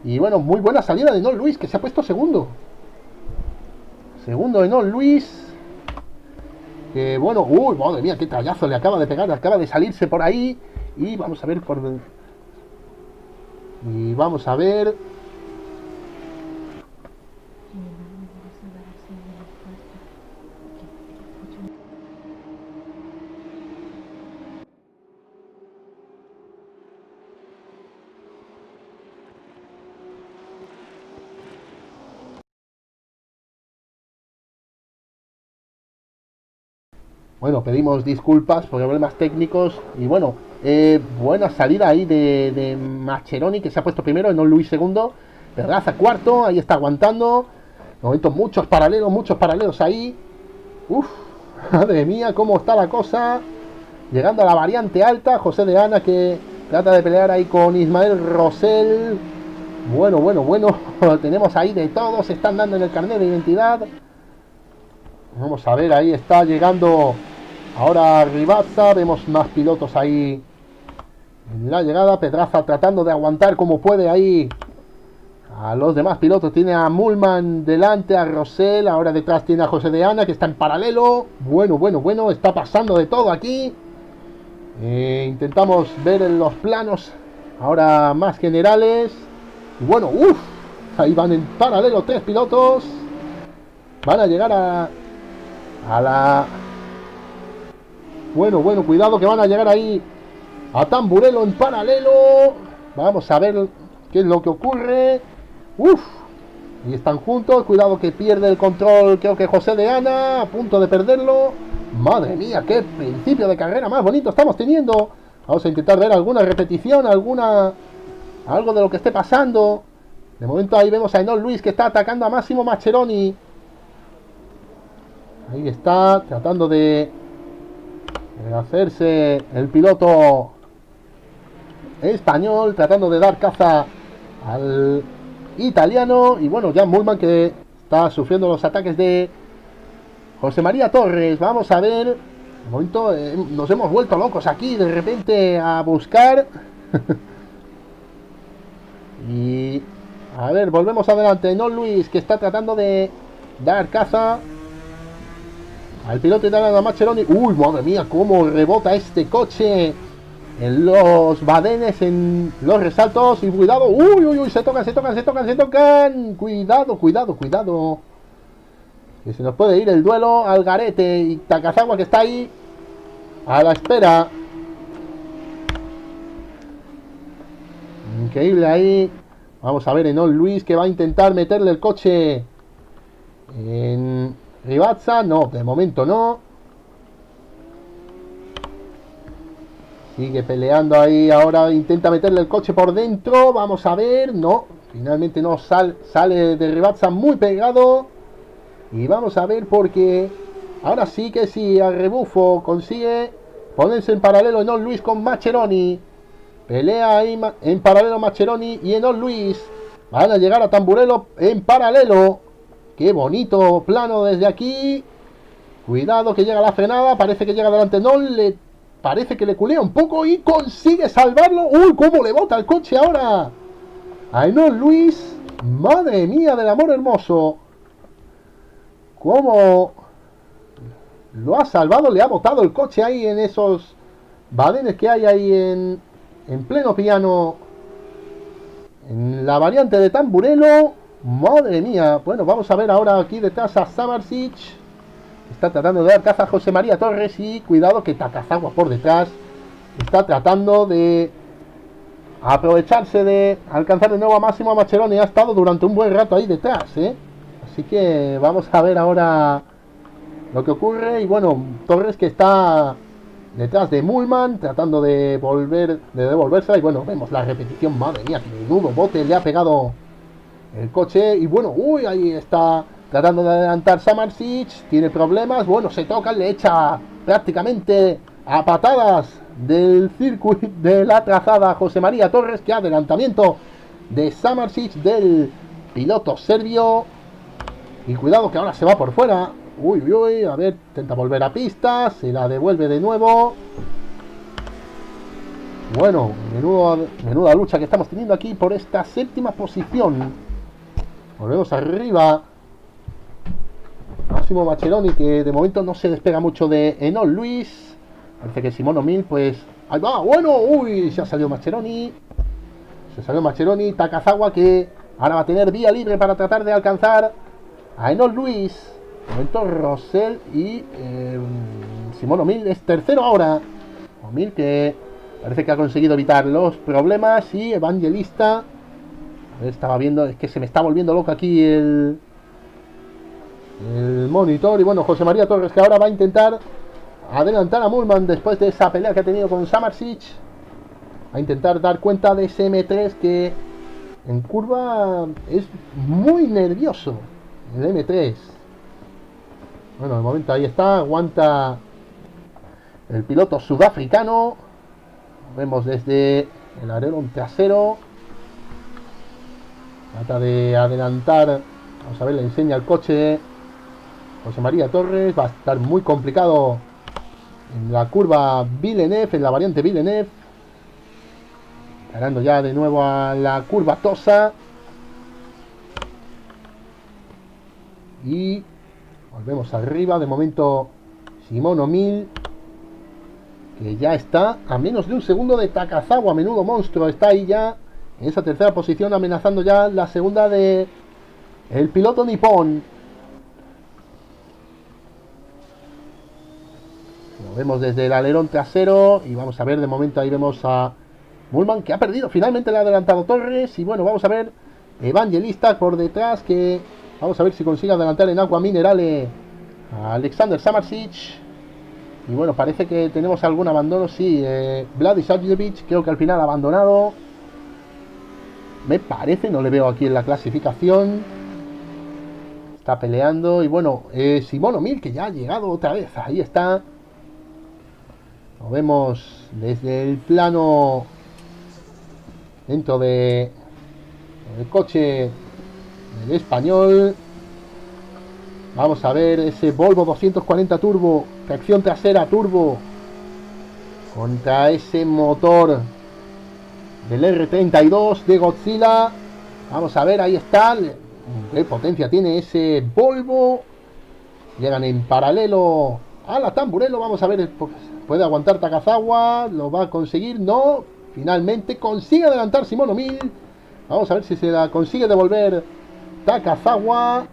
Y bueno, muy buena salida de Noel Luis, que se ha puesto segundo. Segundo de Noel Luis. Que bueno, madre mía, qué trayazo le acaba de pegar, acaba de salirse por ahí. Y vamos a ver Bueno, pedimos disculpas por problemas técnicos. Y bueno, buena salida ahí de Mascheroni, que se ha puesto primero, y no Luis segundo. Pedraza cuarto, ahí está aguantando. De momento muchos paralelos ahí. Madre mía, cómo está la cosa. Llegando a la variante alta, José de Ana, que trata de pelear ahí con Ismael Rosell. Bueno. Tenemos ahí de todos, se están dando en el carnet de identidad. Vamos a ver, ahí está llegando ahora Rivazza. Vemos más pilotos ahí en la llegada. Pedraza tratando de aguantar como puede ahí a los demás pilotos. Tiene a Mullman delante, a Rosell. Ahora detrás tiene a José de Ana, que está en paralelo. Bueno, está pasando de todo aquí. Intentamos ver en los planos ahora más generales. Y bueno, ahí van en paralelo tres pilotos. Van a llegar a la... Bueno, cuidado que van a llegar ahí a Tamburello en paralelo. Vamos a ver qué es lo que ocurre. Y están juntos. Cuidado que pierde el control, creo que José de Ana, a punto de perderlo. Madre mía, qué principio de carrera más bonito estamos teniendo. Vamos a intentar ver alguna repetición, algo de lo que esté pasando. De momento ahí vemos a Enol Luis, que está atacando a Massimo Mascheroni. Ahí está, tratando de hacerse el piloto español, tratando de dar caza al italiano. Y bueno, Jan Mullman, que está sufriendo los ataques de José María Torres. Vamos a ver De momento nos hemos vuelto locos aquí de repente a buscar. Y a ver, volvemos adelante. No Luis, que está tratando de dar caza al piloto italiano Mascheroni. Uy, madre mía, cómo rebota este coche en los badenes, en los resaltos. Y cuidado, uy, se tocan. Cuidado. Que se nos puede ir el duelo al garete. Y Takazawa, que está ahí a la espera. Increíble ahí. Vamos a ver en All Luis, que va a intentar meterle el coche en Rivazza. No, de momento no. Sigue peleando ahí. Ahora intenta meterle el coche por dentro. Vamos a ver. No, finalmente no sale de Rivazza muy pegado. Y vamos a ver, porque ahora sí que sí, a rebufo consigue ponerse en paralelo en All Luis con Mascheroni. Pelea ahí en paralelo Mascheroni y en All Luis. Van a llegar a Tamburello en paralelo. Qué bonito plano desde aquí. Cuidado que llega la frenada. Parece que llega delante. No le parece que le culea un poco y consigue salvarlo. Uy, cómo le bota el coche ahora a All Luis. Madre mía del amor hermoso. Cómo lo ha salvado. Le ha botado el coche ahí en esos badenes que hay ahí en pleno piano, en la variante de Tamburello. Madre mía. Bueno, vamos a ver ahora aquí detrás a Samarsic. Está tratando de dar caza a José María Torres. Y cuidado que Takazawa por detrás está tratando de aprovecharse de alcanzar de nuevo a Máximo Mascheroni. Ha estado durante un buen rato ahí detrás, así que vamos a ver ahora lo que ocurre. Y bueno, Torres, que está detrás de Mullman, tratando de devolvérsela. Y bueno, vemos la repetición. Madre mía, que menudo bote le ha pegado el coche. Y bueno, ahí está tratando de adelantar Samarsic. Tiene problemas. Bueno, se tocan, le echa prácticamente a patadas del circuito de la trazada a José María Torres. Que adelantamiento de Samarsic, del piloto serbio. Y cuidado que ahora se va por fuera. A ver, intenta volver a pista. Se la devuelve de nuevo. Bueno, menuda lucha que estamos teniendo aquí por esta séptima posición. Volvemos arriba. Máximo Mascheroni, que de momento no se despega mucho de All Luis. Parece que Simón O'Mill, pues... ahí va, bueno, se ha salido Mascheroni. Takazawa, que ahora va a tener vía libre para tratar de alcanzar a All Luis. De momento Rosell y Simón O'Mill es tercero ahora. O'Mill, que parece que ha conseguido evitar los problemas. Y Evangelista, a ver, estaba viendo, es que se me está volviendo loco aquí el monitor. Y bueno, José María Torres, que ahora va a intentar adelantar a Mullman después de esa pelea que ha tenido con Samarsic. A intentar dar cuenta de ese M3, que en curva es muy nervioso. El M3. Bueno, de momento ahí está, aguanta el piloto sudafricano. Vemos desde el alerón trasero. Trata de adelantar. Vamos a ver, le enseña el coche José María Torres. Va a estar muy complicado en la curva Villeneuve, en la variante Villeneuve. Ganando ya de nuevo a la curva Tosa. Y volvemos arriba. De momento Simón O'Mill, que ya está a menos de un segundo de Takazawa. Menudo monstruo, está ahí ya en esa tercera posición, amenazando ya la segunda de el piloto nipón. Lo vemos desde el alerón trasero. Y vamos a ver, de momento ahí vemos a Mullman, que ha perdido. Finalmente le ha adelantado Torres. Y bueno, vamos a ver Evangelista por detrás, que vamos a ver si consigue adelantar en Agua Minerale a Alexander Samarsic. Y bueno, parece que tenemos algún abandono. Sí, Vladi Sadjevic creo que al final ha abandonado. Me parece, no le veo aquí en la clasificación. Está peleando. Y bueno, Simón O'Mill, que ya ha llegado otra vez. Ahí está. Lo vemos desde el plano dentro de... el coche del español. Vamos a ver ese Volvo 240 turbo, tracción trasera turbo, contra ese motor del R32 de Godzilla. Vamos a ver, ahí está. Qué potencia tiene ese Volvo. Llegan en paralelo a la Tamburello. Vamos a ver, puede aguantar Takazawa. Lo va a conseguir, no. Finalmente consigue adelantar Shimano 1000. Vamos a ver si se la consigue devolver Takazawa.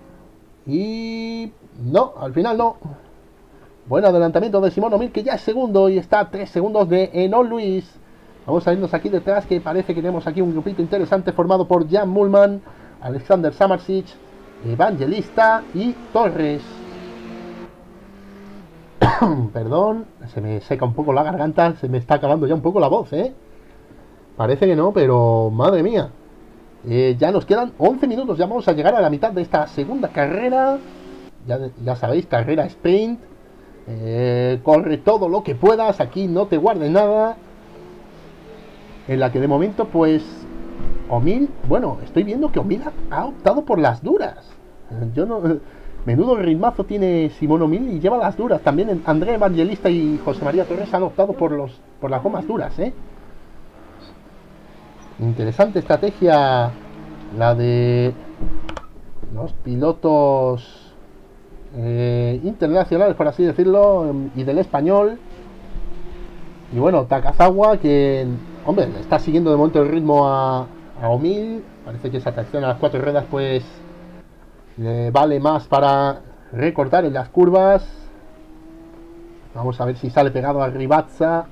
Y no, al final no. Buen adelantamiento de Shimano 1000, que ya es segundo y está a 3 segundos de Enoch Lewis. Vamos a irnos aquí detrás, que parece que tenemos aquí un grupito interesante formado por Jan Mühlmann, Alexander Samardzic, Evangelista y Torres. Perdón, se me seca un poco la garganta, se me está acabando ya un poco la voz, ¿eh? Parece que no, pero madre mía. Ya nos quedan 11 minutos, ya vamos a llegar a la mitad de esta segunda carrera. Ya sabéis, carrera sprint. Corre todo lo que puedas, aquí no te guardes nada. En la que de momento, pues, Omil, bueno, estoy viendo que Omil ha optado por las duras. Yo no... Menudo ritmazo tiene Shimano 1000 y lleva las duras. También André Evangelista y José María Torres han optado por las gomas duras, ¿eh? Interesante estrategia la de los pilotos internacionales, por así decirlo, y del español. Y bueno, Takazawa, que, hombre, está siguiendo de momento el ritmo a Omil. Parece que esa tracción a las 4 ruedas, pues, le vale más para recortar en las curvas. Vamos a ver si sale pegado a Ribazza.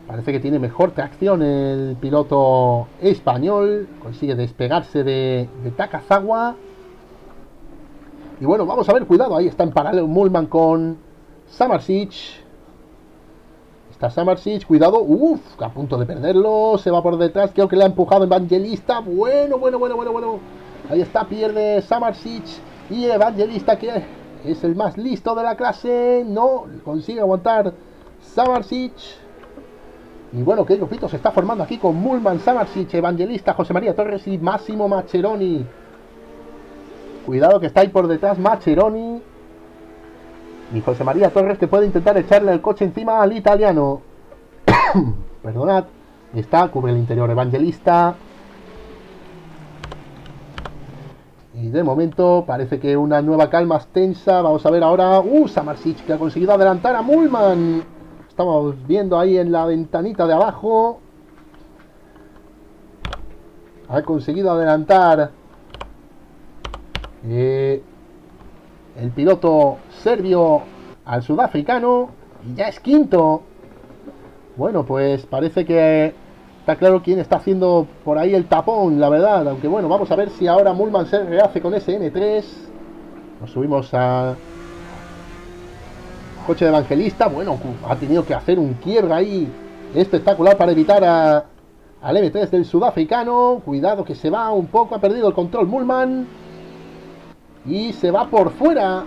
Parece que tiene mejor tracción el piloto español. Consigue despegarse de Takazawa. Y bueno, vamos a ver, cuidado, ahí está en paralelo Mühlmann con Samardzic. Está Samardzic, cuidado, a punto de perderlo. Se va por detrás, creo que le ha empujado Evangelista. Bueno. Ahí está, pierde Samardzic. Y Evangelista, que es el más listo de la clase, no consigue aguantar Samardzic. Y bueno, qué grupito se está formando aquí con Mühlmann, Samardzic, Evangelista, José María Torres y Massimo Mascheroni. Cuidado que está ahí por detrás Mascheroni. Y José María Torres, que puede intentar echarle el coche encima al italiano. Perdonad. Está, cubre el interior Evangelista. Y de momento parece que una nueva calma tensa. Vamos a ver ahora. Samardzic, que ha conseguido adelantar a Mühlmann. Estamos viendo ahí en la ventanita de abajo. Ha conseguido adelantar el piloto serbio al sudafricano. Y ya es quinto. Bueno, pues parece que está claro quién está haciendo por ahí el tapón, la verdad. Aunque bueno, vamos a ver si ahora Mühlmann se rehace con ese M3. Nos subimos a coche de Evangelista. Bueno, ha tenido que hacer un quiebre ahí espectacular para evitar al M3 del sudafricano. Cuidado que se va un poco, ha perdido el control Mühlmann y se va por fuera.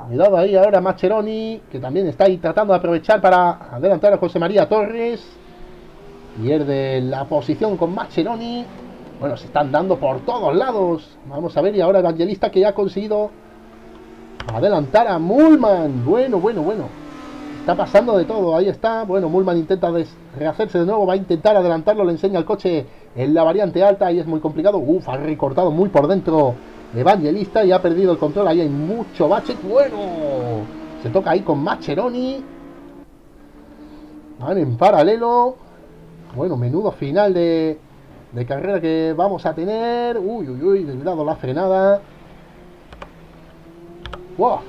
Cuidado ahí ahora Mascheroni, que también está ahí tratando de aprovechar para adelantar a José María Torres. Pierde la posición con Mascheroni. Bueno, se están dando por todos lados. Vamos a ver, y ahora Evangelista, que ya ha conseguido adelantar a Mühlmann. Bueno. Está pasando de todo, ahí está. Bueno, Mühlmann intenta rehacerse de nuevo. Va a intentar adelantarlo, le enseña el coche en la variante alta y es muy complicado. Ha recortado muy por dentro Evangelista y ha perdido el control. Ahí hay mucho bache. Bueno, se toca ahí con Mascheroni. Van en paralelo. Bueno, menudo final de carrera que vamos a tener. Cuidado la frenada. ¡Wow!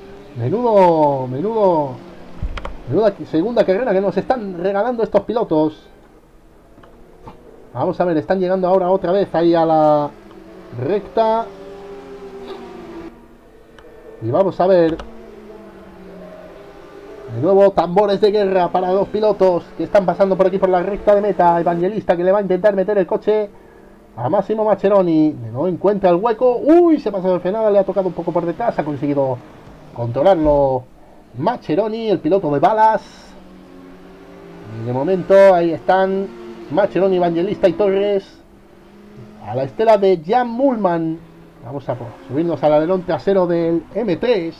Menuda segunda carrera que nos están regalando estos pilotos. Vamos a ver, están llegando ahora otra vez ahí a la recta. Y vamos a ver. De nuevo tambores de guerra para dos pilotos que están pasando por aquí por la recta de meta. Evangelista, que le va a intentar meter el coche a Massimo Mascheroni. No encuentra el hueco. Se pasa de frenada, le ha tocado un poco por detrás. Ha conseguido controlarlo Mascheroni, el piloto de balas. Y de momento ahí están Mascheroni, Evangelista y Torres a la estela de Jan Mühlmann. Vamos a subirnos al alerón trasero del M3.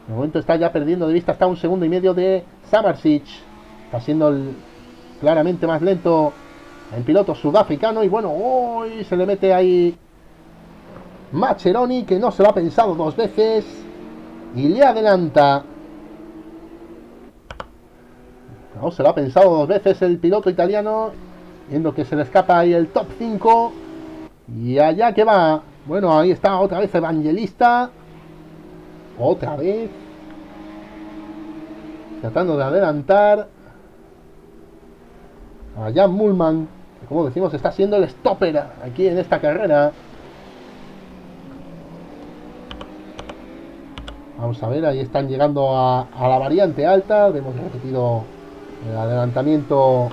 De momento está ya perdiendo de vista, está a 1,5 segundos de Samarsic. Está siendo claramente más lento el piloto sudafricano. Y bueno, hoy se le mete ahí Mascheroni, que no se lo ha pensado 2 veces y le adelanta. No se lo ha pensado 2 veces el piloto italiano, viendo que se le escapa ahí el top 5. Y allá que va. Bueno, ahí está otra vez Evangelista. Otra vez tratando de adelantar a Jan Mühlmann, que como decimos está siendo el stopper aquí en esta carrera. Vamos a ver, ahí están llegando a la variante alta. Hemos repetido el adelantamiento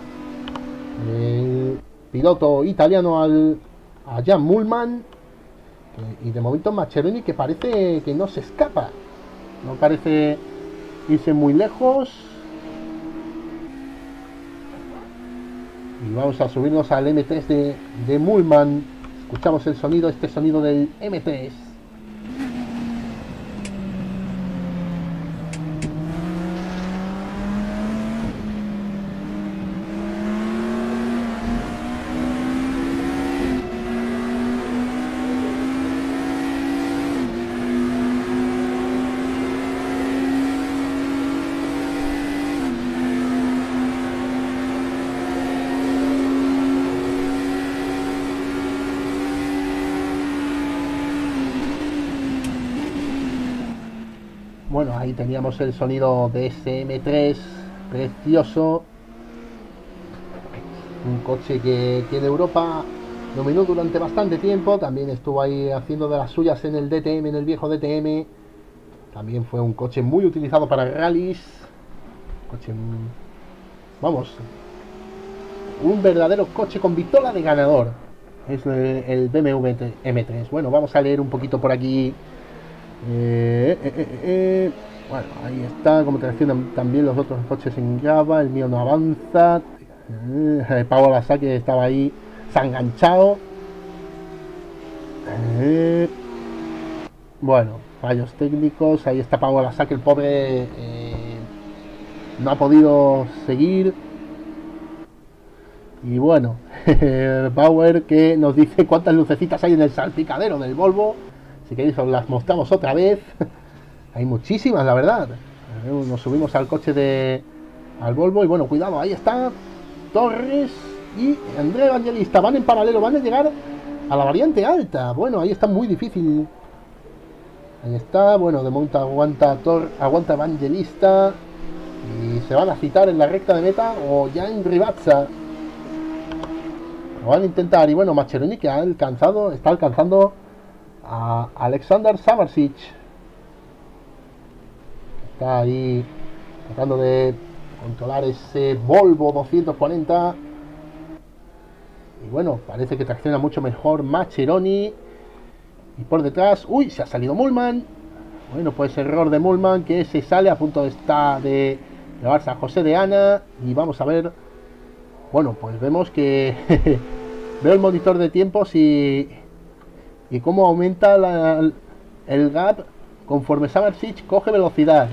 del piloto italiano a Jan Mühlmann. Y de momento Mascheroni, que parece que no se escapa, no parece irse muy lejos. Y vamos a subirnos al M3 de Mühlmann. Escuchamos el sonido, este sonido del M3. Bueno, ahí teníamos el sonido de ese M3 precioso. Un coche que en Europa dominó durante bastante tiempo. También estuvo ahí haciendo de las suyas en el DTM, en el viejo DTM. También fue un coche muy utilizado para rallies. Coche, vamos, un verdadero coche con vitola de ganador. Es el BMW M3. Bueno, vamos a leer un poquito por aquí. Bueno, ahí está, como te decían también los otros coches en Java. El mío no avanza. Pau Lasaki estaba ahí, se ha enganchado. Bueno, fallos técnicos. Ahí está Pau Lasaki, el pobre, no ha podido seguir. Y bueno, Bauer, que nos dice cuántas lucecitas hay en el salpicadero del Volvo. Si queréis os las mostramos otra vez. Hay muchísimas, la verdad. Nos subimos al coche al Volvo. Y bueno, cuidado, ahí está Torres y Andrea Evangelista. Van en paralelo, van a llegar a la variante alta. Bueno, ahí está muy difícil. Ahí está, bueno, de momento aguanta Evangelista. Y se van a citar en la recta de meta o ya en Rivazza. Lo van a intentar. Y bueno, Mascheroni, que está alcanzando a Alexander Samarsic. Está ahí tratando de controlar ese Volvo 240. Y bueno, parece que tracciona mucho mejor Mascheroni. Y por detrás, uy, se ha salido Mühlmann. Bueno, pues error de Mühlmann, que se sale, a punto de llevarse a José de Ana. Y vamos a ver. Bueno, pues vemos que veo el monitor de tiempos y cómo aumenta el gap conforme Samarsic coge velocidad.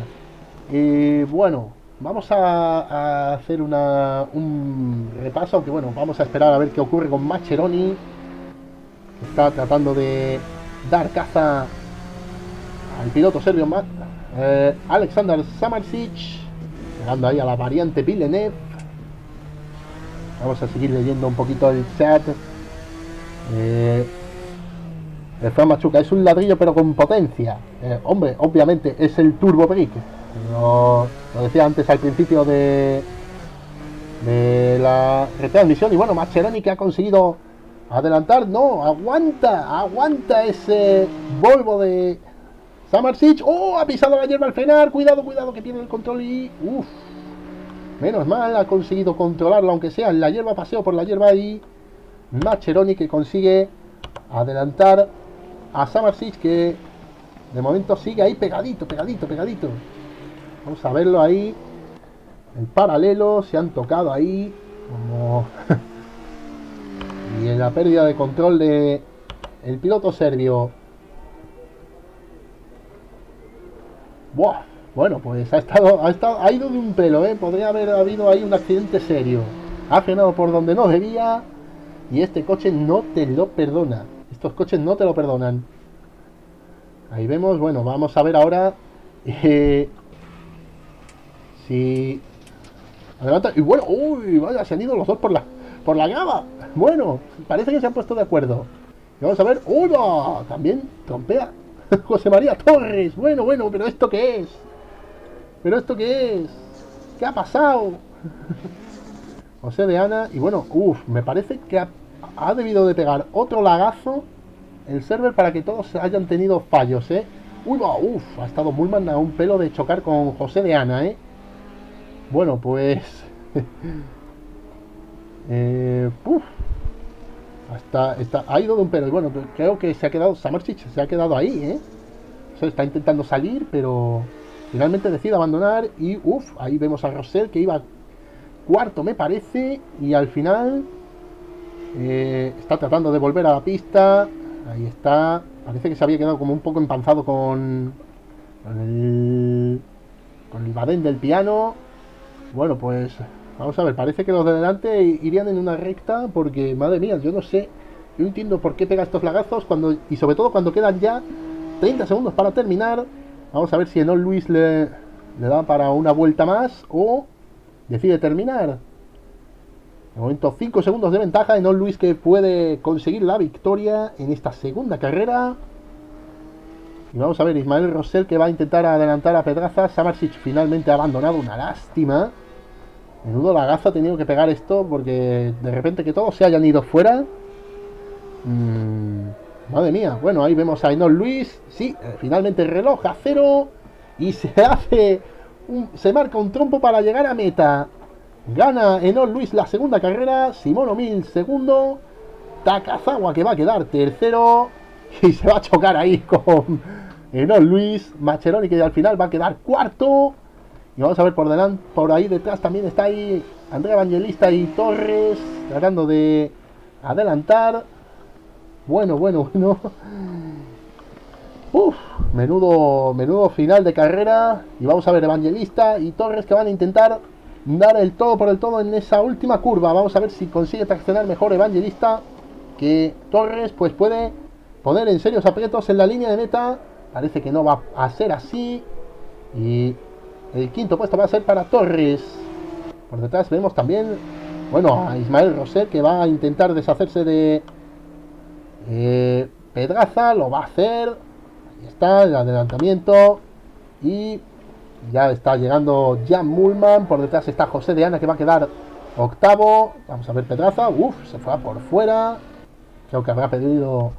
Y bueno, vamos a hacer un repaso, aunque bueno, vamos a esperar a ver qué ocurre con Mascheroni, que está tratando de dar caza al piloto serbio Alexander Samarsic, llegando ahí a la variante Villeneuve. Vamos a seguir leyendo un poquito el chat. El Fran Machuca es un ladrillo pero con potencia. Hombre, obviamente es el Turbo Brick. Lo decía antes al principio de la retransmisión. Y bueno, Mascheroni, que ha conseguido adelantar. No, aguanta ese Volvo de Samarsic. Oh, ha pisado la hierba al frenar. Cuidado, que tiene el control y... Uff. Menos mal, ha conseguido controlarlo, aunque sea en la hierba, paseo por la hierba. Y Mascheroni, que consigue adelantar a Samarsic, que de momento sigue ahí pegadito. Vamos a verlo ahí en paralelo. Se han tocado ahí como y en la pérdida de control de el piloto serbio. Buah, bueno, pues ha ido de un pelo, podría haber habido ahí un accidente serio. Ha frenado por donde no debía y este coche no te lo perdona. Estos coches no te lo perdonan. Ahí vemos, bueno, vamos a ver ahora si adelanta. Y bueno, uy, vaya, se han ido los dos por la grava. Bueno, parece que se han puesto de acuerdo. Y vamos a ver, ¡uno! También trompea José María Torres. Bueno, pero ¿esto qué es? ¿Pero esto qué es? ¿Qué ha pasado? José de Ana. Y bueno, me parece que ha debido de pegar otro lagazo el server para que todos hayan tenido fallos, ha estado Mullman a un pelo de chocar con José de Ana, Bueno, pues ha ido de un pelo. Y bueno, creo que se ha quedado Samarsic, se ha quedado ahí, Se está intentando salir, pero finalmente decide abandonar. Y ahí vemos a Rosell, que iba cuarto, me parece, y al final está tratando de volver a la pista. Ahí está. Parece que se había quedado como un poco empanzado con el badén del piano. Bueno, pues vamos a ver. Parece que los de delante irían en una recta, porque madre mía, yo no sé. Yo no entiendo por qué pega estos lagazos y sobre todo cuando quedan ya 30 segundos para terminar. Vamos a ver si Enoch Lewis le da para una vuelta más o decide terminar. De momento 5 segundos de ventaja. Enoch Lewis, que puede conseguir la victoria en esta segunda carrera. Y vamos a ver, Ismael Rosell, que va a intentar adelantar a Pedraza. Samarsic finalmente ha abandonado, una lástima. Menudo lagazo ha tenido que pegar esto, porque de repente que todos se hayan ido fuera. Madre mía. Bueno, ahí vemos a Enoch Lewis. Sí, finalmente el reloj a cero. Y se marca un trompo para llegar a meta. Gana Enoch Lewis la segunda carrera. Simon O'Mill segundo. Takazawa, que va a quedar tercero. Y se va a chocar ahí con Enoch Lewis. Maccheroni, que al final va a quedar cuarto. Y vamos a ver por ahí detrás también está ahí Andrea Evangelista y Torres, tratando de adelantar. Bueno. Menudo final de carrera. Y vamos a ver Evangelista y Torres, que van a intentar dar el todo por el todo en esa última curva. Vamos a ver si consigue traccionar mejor Evangelista, que Torres pues puede poner en serios aprietos en la línea de meta. Parece que no va a ser así. Y el quinto puesto va a ser para Torres. Por detrás vemos también, bueno, a Ismael Rosell, que va a intentar deshacerse de Pedraza. Lo va a hacer. Ahí está el adelantamiento. Y ya está llegando Jan Mullman. Por detrás está José de Ana, que va a quedar octavo. Vamos a ver Pedraza. Se fue por fuera. Creo que habrá pedido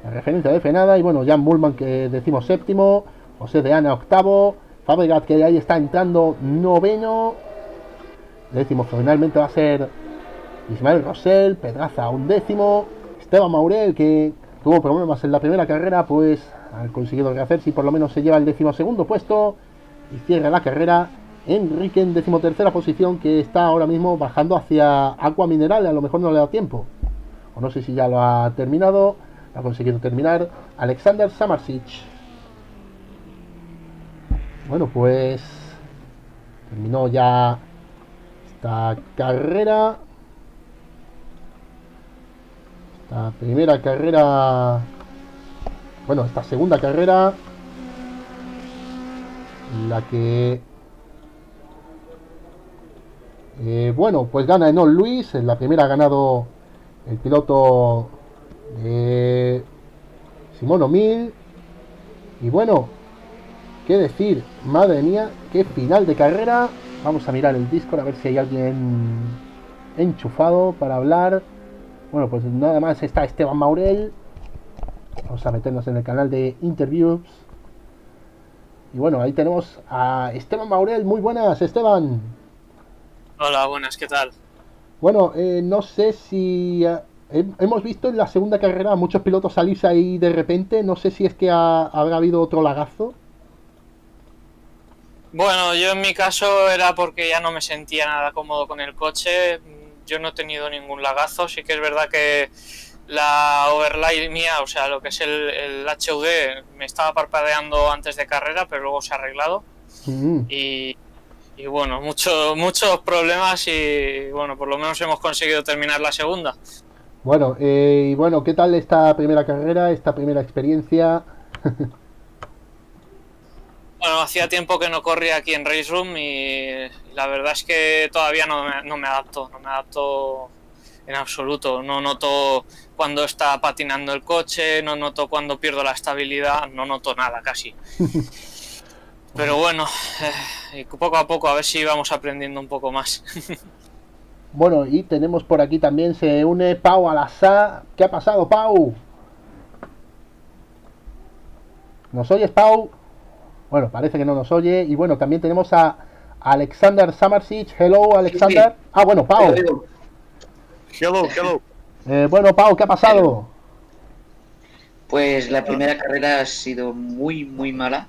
la referencia de frenada. Y bueno, Jan Mullman, que decimos séptimo. José de Ana octavo. Fabregat, que ahí está entrando noveno. Décimo finalmente va a ser Ismael Rosell. Pedraza undécimo. Esteban Maurel, que tuvo problemas en la primera carrera, pues ha conseguido rehacerse y por lo menos se lleva el 12º puesto. Y cierra la carrera Enrique en 13ª posición, que está ahora mismo bajando hacia Agua Mineral. A lo mejor no le da tiempo, o no sé si ya lo ha terminado. Ha conseguido terminar Alexander Samarsic. Bueno, pues terminó ya esta carrera, esta primera carrera, bueno, esta segunda carrera, la que bueno, pues gana Enoch Lewis. En la primera ha ganado el piloto Simon O'Mill. Y bueno, qué decir, madre mía, qué final de carrera. Vamos a mirar el Discord a ver si hay alguien enchufado para hablar. Bueno, pues nada más está Esteban Maurel. Vamos a meternos en el canal de Interviews. Y bueno, ahí tenemos a Esteban Maurel. Muy buenas, Esteban. Hola, buenas, ¿qué tal? Bueno, no sé si hemos visto en la segunda carrera a muchos pilotos salirse ahí de repente. No sé si es que habrá habido otro lagazo. Bueno, yo en mi caso era porque ya no me sentía nada cómodo con el coche. Yo no he tenido ningún lagazo. Sí que es verdad que la overlay mía, o sea, lo que es el HUD, me estaba parpadeando antes de carrera, pero luego se ha arreglado. Y bueno, muchos problemas y bueno, por lo menos hemos conseguido terminar la segunda. Bueno, y bueno, ¿qué tal esta primera carrera, esta primera experiencia? Bueno, hacía tiempo que no corría aquí en Race Room y la verdad es que todavía no me adapto en absoluto. No noto cuando está patinando el coche, no noto cuando pierdo la estabilidad, no noto nada casi. Pero bueno, poco a poco a ver si vamos aprendiendo un poco más. Bueno, y tenemos por aquí también, se une Pau Alasá. ¿Qué ha pasado, Pau? ¿Nos oyes, Pau? Bueno, parece que no nos oye. Y bueno, también tenemos a Alexander Samarsic. Hello, Alexander. Sí. Ah, bueno, Pau. Hello. Bueno, Pau, ¿qué ha pasado? Pues la primera carrera ha sido muy mala,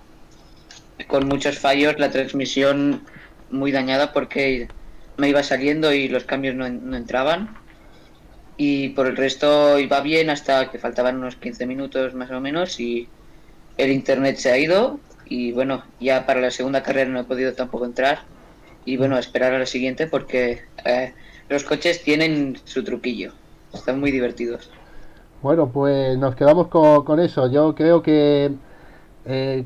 con muchos fallos, la transmisión muy dañada porque me iba saliendo y los cambios no entraban. Y por el resto iba bien hasta que faltaban unos 15 minutos más o menos y el internet se ha ido. Y bueno, ya para la segunda carrera no he podido tampoco entrar. Y bueno, esperar a la siguiente porque los coches tienen su truquillo. Están muy divertidos. Bueno, pues nos quedamos con eso. Yo creo que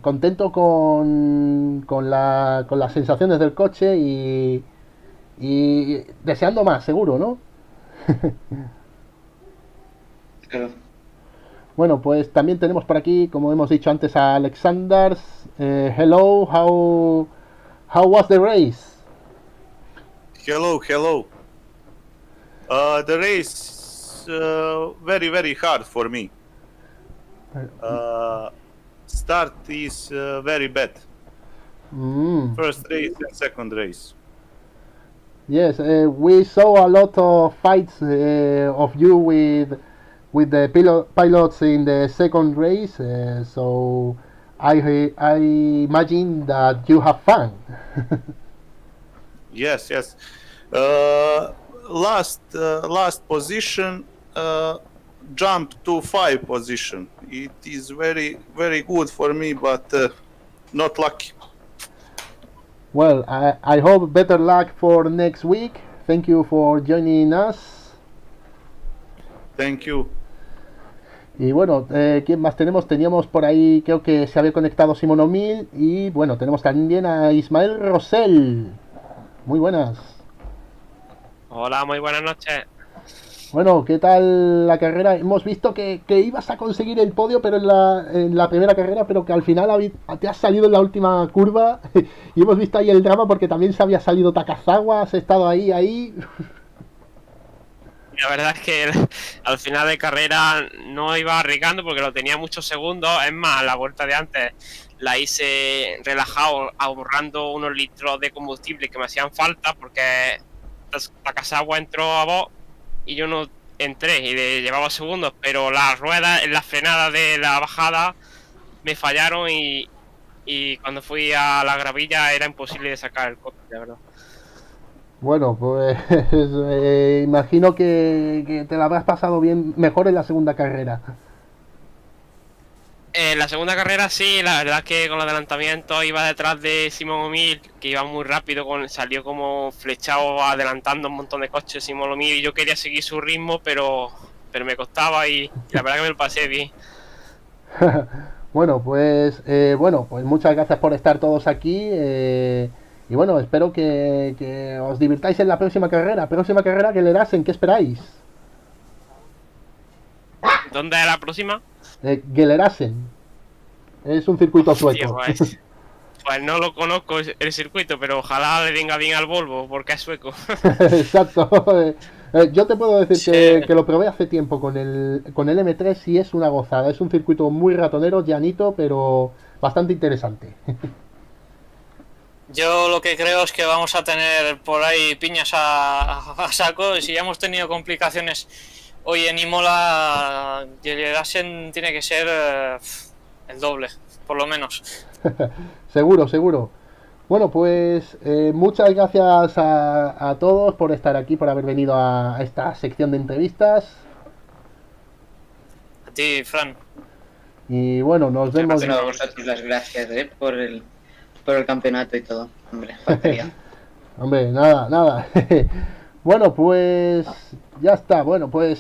contento con las sensaciones del coche y deseando más, seguro, ¿no? Claro. Bueno, pues también tenemos por aquí, como hemos dicho antes, a Alexander. Hello, how was the race? Hello. The race very hard for me. Start is very bad. First race and second race. Yes, we saw a lot of fights of you with the pilots in the second race, so I imagine that you have fun. Yes. Last position, jump to 5 position. It is very good for me, but not lucky. Well, I hope better luck for next week. Thank you for joining us. Thank you. Y bueno, ¿quién más tenemos? Teníamos por ahí, creo que se había conectado Simón O'Mill. Y bueno, tenemos también a Ismael Rosell. Muy buenas. Hola, muy buenas noches. Bueno, ¿qué tal la carrera? Hemos visto que ibas a conseguir el podio pero en la primera carrera, pero que al final te has salido en la última curva. Y hemos visto ahí el drama porque también se había salido Takazawa, has estado ahí. La verdad es que al final de carrera no iba arriesgando porque lo tenía muchos segundos. Es más, la vuelta de antes la hice relajado, ahorrando unos litros de combustible que me hacían falta porque Takazawa entró a box y yo no entré y le llevaba segundos, pero las ruedas en la frenada de la bajada me fallaron y cuando fui a la gravilla era imposible de sacar el coche, de verdad. Bueno, pues imagino que te la habrás pasado bien, mejor en la segunda carrera. En la segunda carrera sí, la verdad es que con los adelantamientos iba detrás de Simón O'Mill, que iba muy rápido, salió como flechado adelantando un montón de coches Simón O'Mill y yo quería seguir su ritmo, pero me costaba y la verdad que me lo pasé bien. Bueno, pues muchas gracias por estar todos aquí y bueno, espero que os divirtáis en la próxima carrera. Próxima carrera que le das, ¿en qué esperáis? ¿Dónde es la próxima? Gelerasen. Es un circuito sueco. Pues no lo conozco el circuito, pero ojalá le venga bien al Volvo, porque es sueco. Exacto. Yo te puedo decir Sí. que lo probé hace tiempo con el M3 y es una gozada. Es un circuito muy ratonero, llanito, pero bastante interesante. Yo lo que creo es que vamos a tener por ahí piñas a saco y si ya hemos tenido complicaciones hoy en Imola, Gelerasen tiene que ser el doble, por lo menos. Seguro. Bueno, pues muchas gracias a todos por estar aquí, por haber venido a esta sección de entrevistas. A ti, Fran. Y bueno, nos vemos. Bueno, a vosotros las gracias por el campeonato y todo. Hombre, faltaría. Hombre, nada. Bueno, pues ya está. Bueno, pues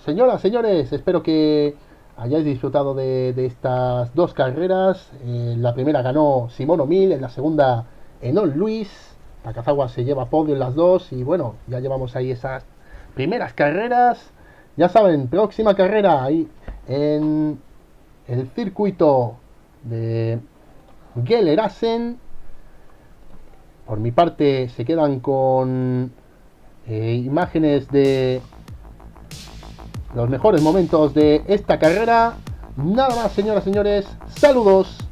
señoras, señores, espero que hayáis disfrutado de estas dos carreras. La primera ganó Simón O'Mill, en la segunda Enol Luis. Takazawa se lleva podio en las dos y bueno, ya llevamos ahí esas primeras carreras. Ya saben, próxima carrera ahí en el circuito de Gelerasen. Por mi parte se quedan con imágenes de los mejores momentos de esta carrera. Nada más, señoras y señores. Saludos.